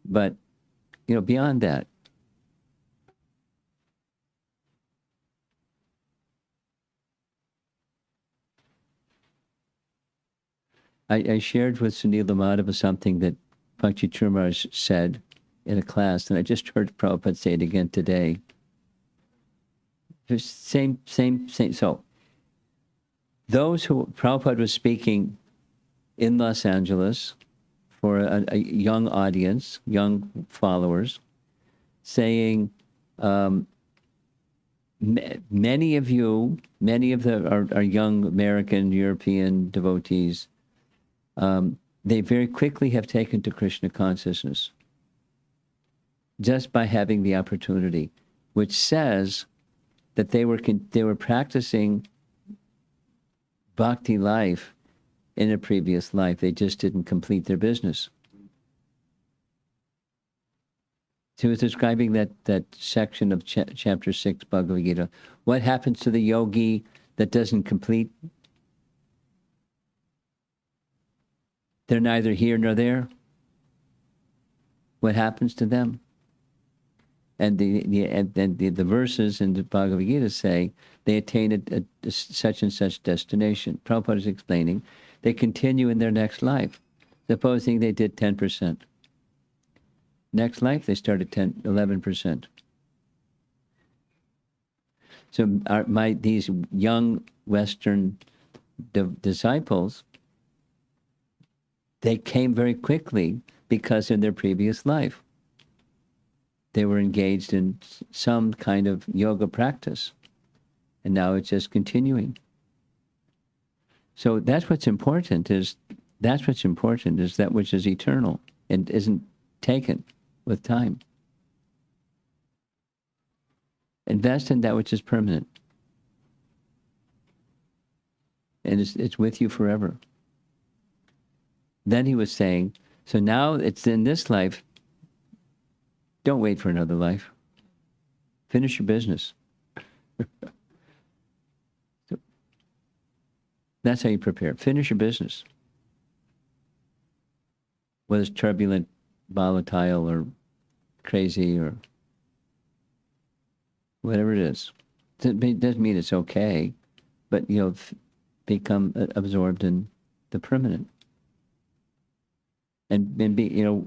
but beyond that, I shared with Sunil Madhava something that Bhakti Maharaj said in a class, and I just heard Prabhupada say it again today. Just same. So, those who Prabhupada was speaking in Los Angeles for a young audience, young followers, saying, many of our young American, European devotees, they very quickly have taken to Krishna consciousness just by having the opportunity, which says that they were practicing bhakti life in a previous life. They just didn't complete their business. He was describing that section of chapter 6 Bhagavad Gita. What happens to the yogi that doesn't complete? They're neither here nor there. What happens to them? And the verses in the Bhagavad Gita say they attain a such and such destination. Prabhupada is explaining they continue in their next life. Supposing they did 10%. Next life they started 11%. So these young Western disciples, they came very quickly because in their previous life they were engaged in some kind of yoga practice, and now it's just continuing. So that's what's important is that which is eternal and isn't taken with time. Invest in that which is permanent, and it's with you forever. Then he was saying, so now it's in this life. Don't wait for another life. Finish your business. So that's how you prepare. Finish your business. Whether it's turbulent, volatile, or crazy, or whatever it is. It doesn't mean it's okay, but become absorbed in the permanent. And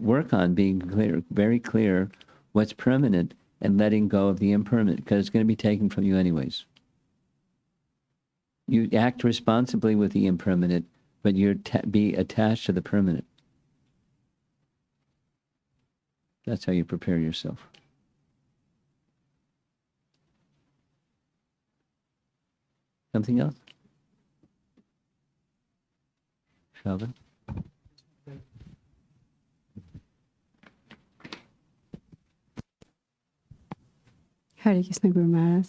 work on being clear, very clear, what's permanent and letting go of the impermanent, because it's going to be taken from you anyways. You act responsibly with the impermanent, but be attached to the permanent. That's how you prepare yourself. Something else? Sheldon? Hare Krishna, Guru Maharaj.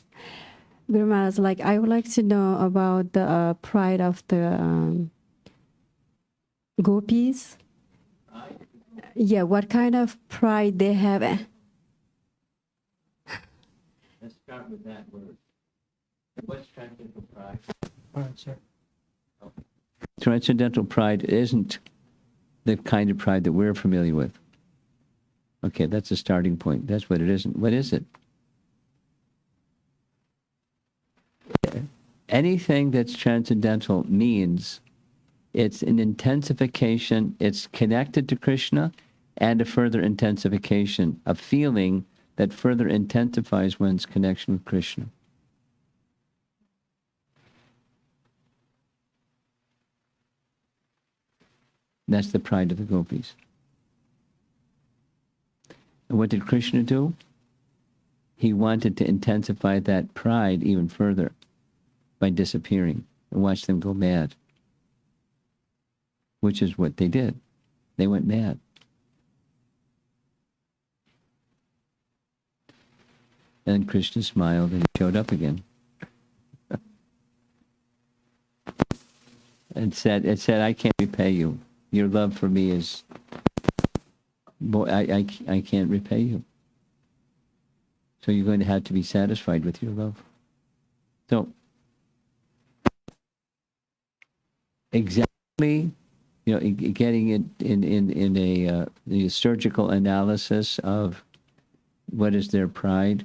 Guru Maharaj, I would like to know about the pride of the gopis. Yeah, what kind of pride they have? Let's start with that word. What's transcendental pride? Alright, sir. Transcendental pride isn't the kind of pride that we're familiar with. Okay, that's a starting point. That's what it isn't. What is it? Anything that's transcendental means it's an intensification, it's connected to Krishna, and a further intensification, a feeling that further intensifies one's connection with Krishna. That's the pride of the gopis. And what did Krishna do? He wanted to intensify that pride even further by disappearing and watch them go mad. Which is what they did. They went mad. And Krishna smiled and he showed up again. and said, I can't repay you. Your love for me is, boy, I can't repay you. So you're going to have to be satisfied with your love. So, exactly, getting it in the surgical analysis of what is their pride,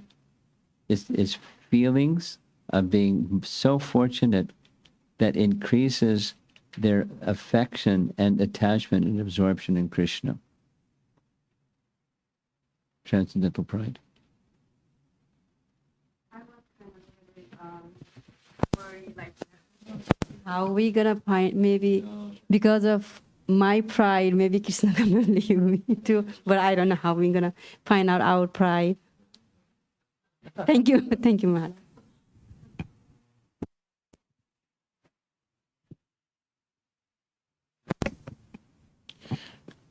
is feelings of being so fortunate that increases their affection and attachment and absorption in Krishna. Transcendental pride. How we gonna find, maybe because of my pride, maybe Krishna gonna leave me too, but I don't know how we're gonna find out our pride. Thank you, Maharaj.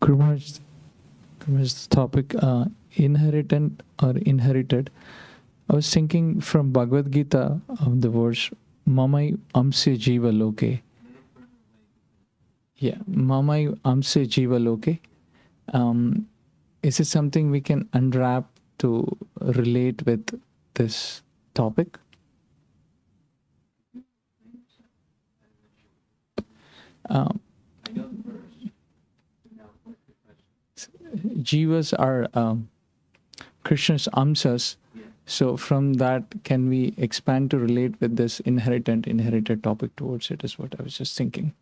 Guru Maharaj's topic, inheritant or inherited. I was thinking from Bhagavad Gita of the verse, Mamai amse jiva loke. Yeah, Mamai amse jiva loke. Is it something we can unwrap to relate with this topic? Jivas are Krishna's amsas. So from that, can we expand to relate with this inherited topic towards it, is what I was just thinking.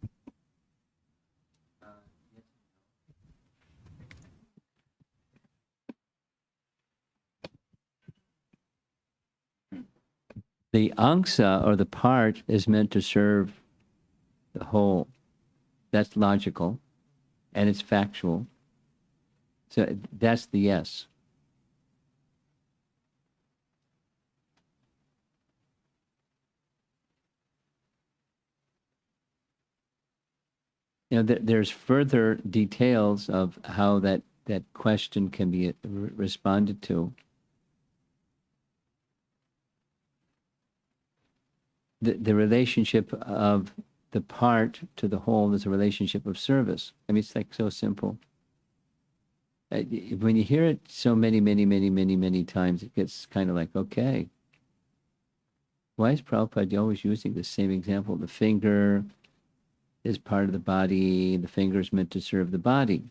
The angsa, or the part, is meant to serve the whole. That's logical, and it's factual. So that's the yes. There's further details of how that question can be responded to. The relationship of the part to the whole is a relationship of service. I mean, it's like so simple. When you hear it so many times, it gets kind of like, okay, why is Prabhupada always using the same example? The finger is part of the body. The finger is meant to serve the body.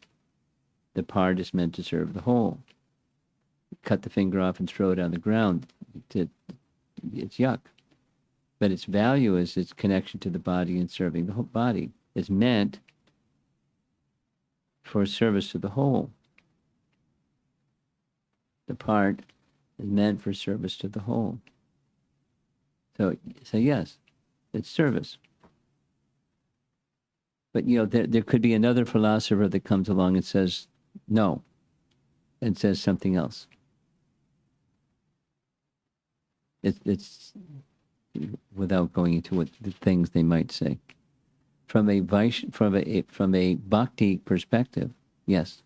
The part is meant to serve the whole. Cut the finger off and throw it on the ground. It's yuck. But its value is its connection to the body and serving the whole body. It's meant for service to the whole. The part is meant for service to the whole. So yes, it's service. But there could be another philosopher that comes along and says no, and says something else. It's without going into what the things they might say. From a bhakti perspective, yes.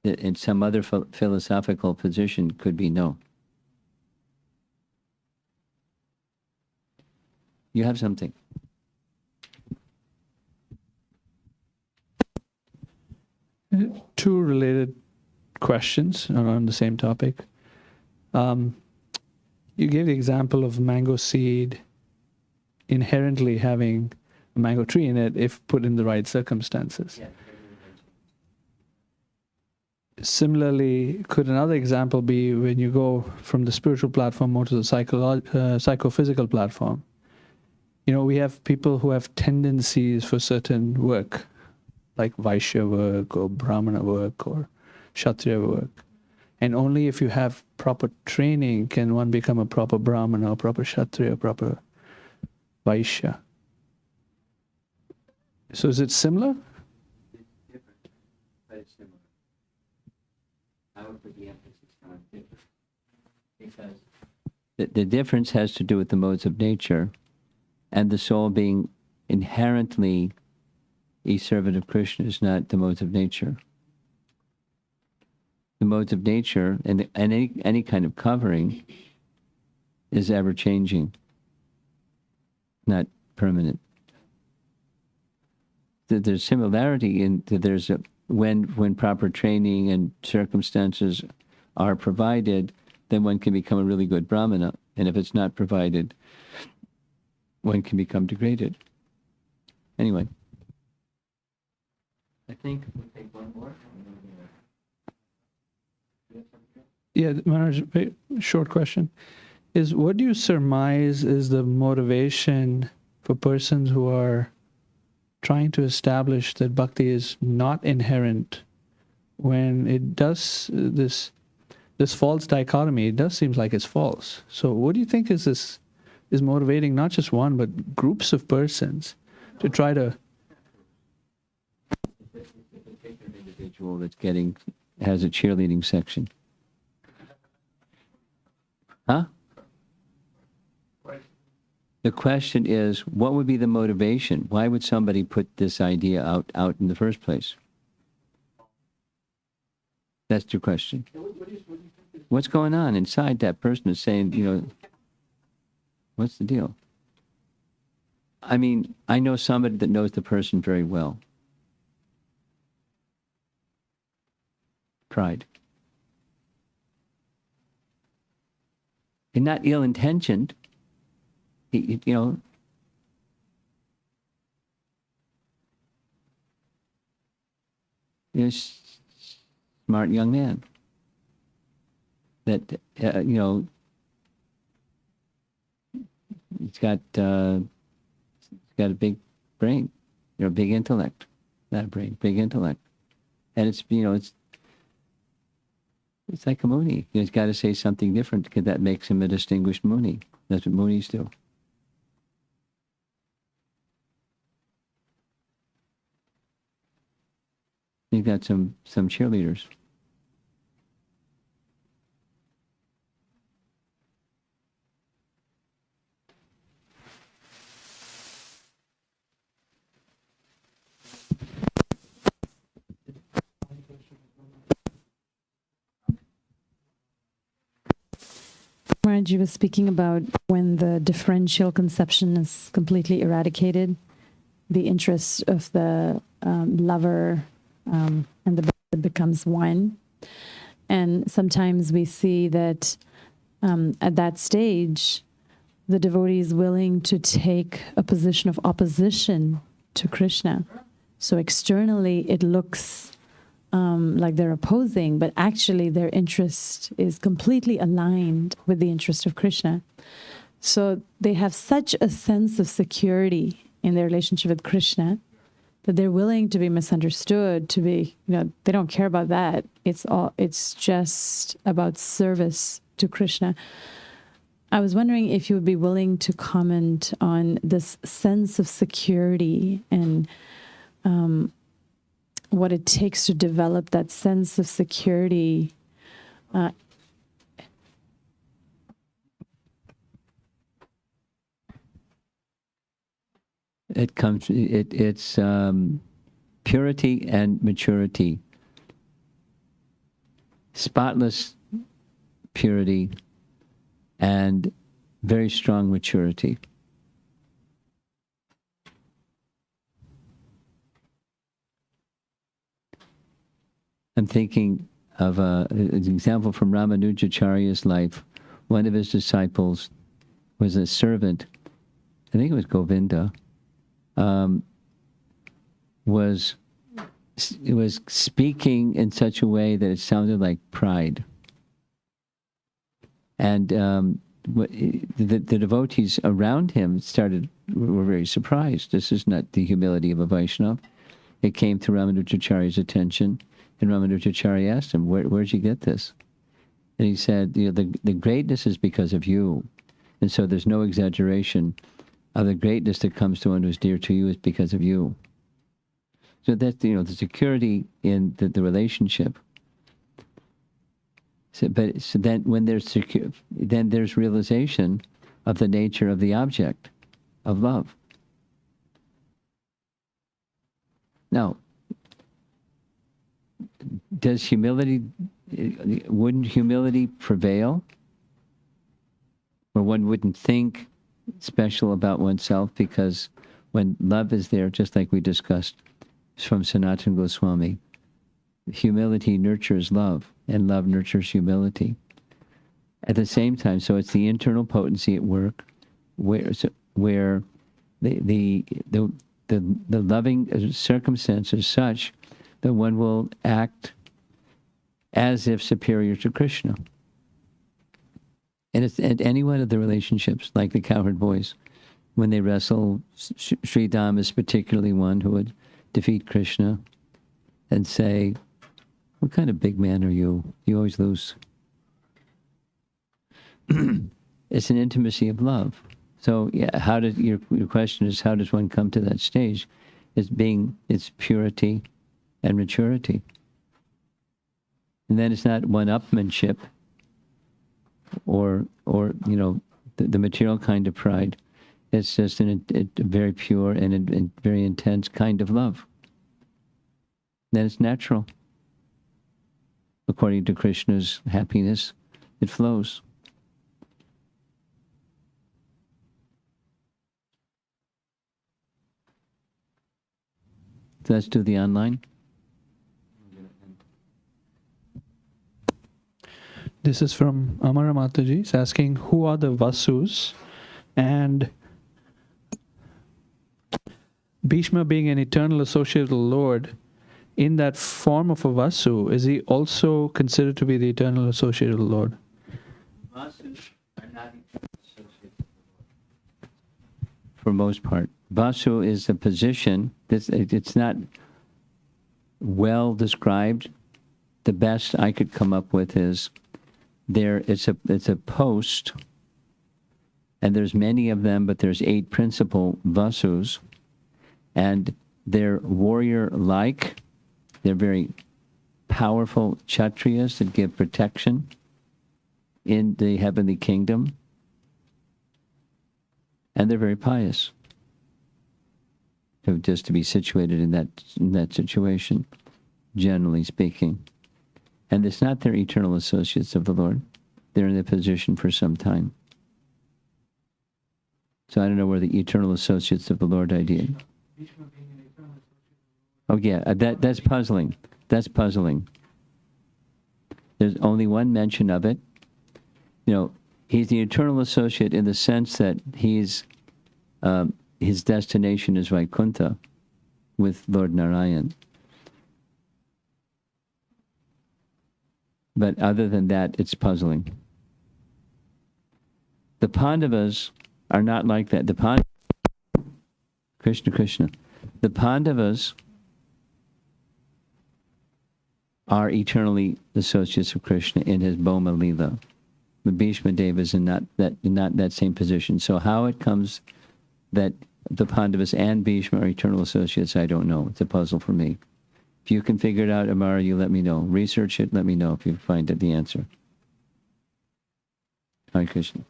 In some other philosophical position could be no. You have something. Two related questions around the same topic. You gave the example of mango seed inherently having a mango tree in it if put in the right circumstances. Similarly, could another example be when you go from the spiritual platform more to the psychophysical platform? You know, we have people who have tendencies for certain work, like Vaishya work or Brahmana work or Kshatriya work. And only if you have proper training can one become a proper Brahmana, or proper Kshatriya, proper Vaishya. So is it similar? It's different, but it's similar. I would put the emphasis on different. Because the difference has to do with the modes of nature and the soul being inherently a servant of Krishna is not the modes of nature. The modes of nature and any kind of covering is ever changing, not permanent. There's similarity in that there's a when proper training and circumstances are provided, then one can become a really good Brahmana. And if it's not provided, one can become degraded. Anyway. I think we'll take one more. Yeah, Maharaj, very short question. Is what do you surmise is the motivation for persons who are trying to establish that bhakti is not inherent when it does this false dichotomy, it does seem like it's false. So what do you think is motivating not just one, but groups of persons to try to... It's a particular individual that's has a cheerleading section. Huh? The question is, what would be the motivation? Why would somebody put this idea out in the first place? That's your question. What's going on inside that person is saying, you know, what's the deal? I mean, I know somebody that knows the person very well. Pride. And not ill-intentioned. You know, smart young man that you know, he's got a big brain, you know, big intellect, not a brain, big intellect, and it's, you know, it's like a Muni. You know, he's got to say something different because that makes him a distinguished Muni. That's what Munis do. You've got some cheerleaders. Maharaj, you were speaking about when the differential conception is completely eradicated, the interest of the lover and the beloved becomes one. And sometimes we see that at that stage, the devotee is willing to take a position of opposition to Krishna. So externally, it looks like they're opposing, but actually their interest is completely aligned with the interest of Krishna. So they have such a sense of security in their relationship with Krishna that they're willing to be misunderstood, to be, you know, they don't care about that. It's just about service to Krishna. I was wondering if you would be willing to comment on this sense of security and what it takes to develop that sense of security. It's purity and maturity. Spotless purity and very strong maturity. I'm thinking of an example from Ramanujacharya's life. One of his disciples was a servant, I think it was Govinda, was speaking in such a way that it sounded like pride. And the devotees around him were very surprised. This is not the humility of a Vaishnava. It came to Ramanujacharya's attention, and Ramanujacharya asked him, where'd you get this? And he said, the greatness is because of you. And so there's no exaggeration of the greatness that comes to one who's dear to you is because of you. So that's, the security in the relationship. So then when there's then there's realization of the nature of the object of love. Now, wouldn't humility prevail? Or one wouldn't think special about oneself, because when love is there, just like we discussed from Sanatana Goswami, humility nurtures love, and love nurtures humility. At the same time, so it's the internal potency at work, where the loving circumstance is such that one will act as if superior to Krishna. And it's at any one of the relationships, like the cowherd boys, when they wrestle, Sri Dham is particularly one who would defeat Krishna and say, what kind of big man are you? You always lose. It's an intimacy of love. So yeah, your question is, how does one come to that stage? It's purity and maturity. And then it's not one-upmanship or the material kind of pride. It's just a very pure and very intense kind of love. Then it's natural. According to Krishna's happiness, it flows. So let's do the online. This is from Amara Mataji. He's asking, who are the Vasus? And Bhishma being an eternal associate of the Lord, in that form of a Vasu, is he also considered to be the eternal associate of the Lord? Vasus are not eternal associates of the Lord. For most part. Vasu is a position, it's not well described. The best I could come up with is it's a post, and there's many of them, but there's 8 principal Vasus, and they're warrior-like. They're very powerful Kshatriyas that give protection in the heavenly kingdom, and they're very pious. So just to be situated in that situation, generally speaking. And it's not they're eternal associates of the Lord. They're in the position for some time. So I don't know where the eternal associates of the Lord idea. Oh yeah, that's puzzling. That's puzzling. There's only one mention of it. He's the eternal associate in the sense that his destination is Vaikuntha with Lord Narayan. But other than that, it's puzzling. The Pandavas are not like that. Krishna. The Pandavas are eternally associates of Krishna in his Bhoma Leela. But Bhismadeva is in not that same position. So how it comes that the Pandavas and Bhishma are eternal associates, I don't know. It's a puzzle for me. If you can figure it out, Amara, you let me know. Research it, let me know if you find the answer. Hare Krishna.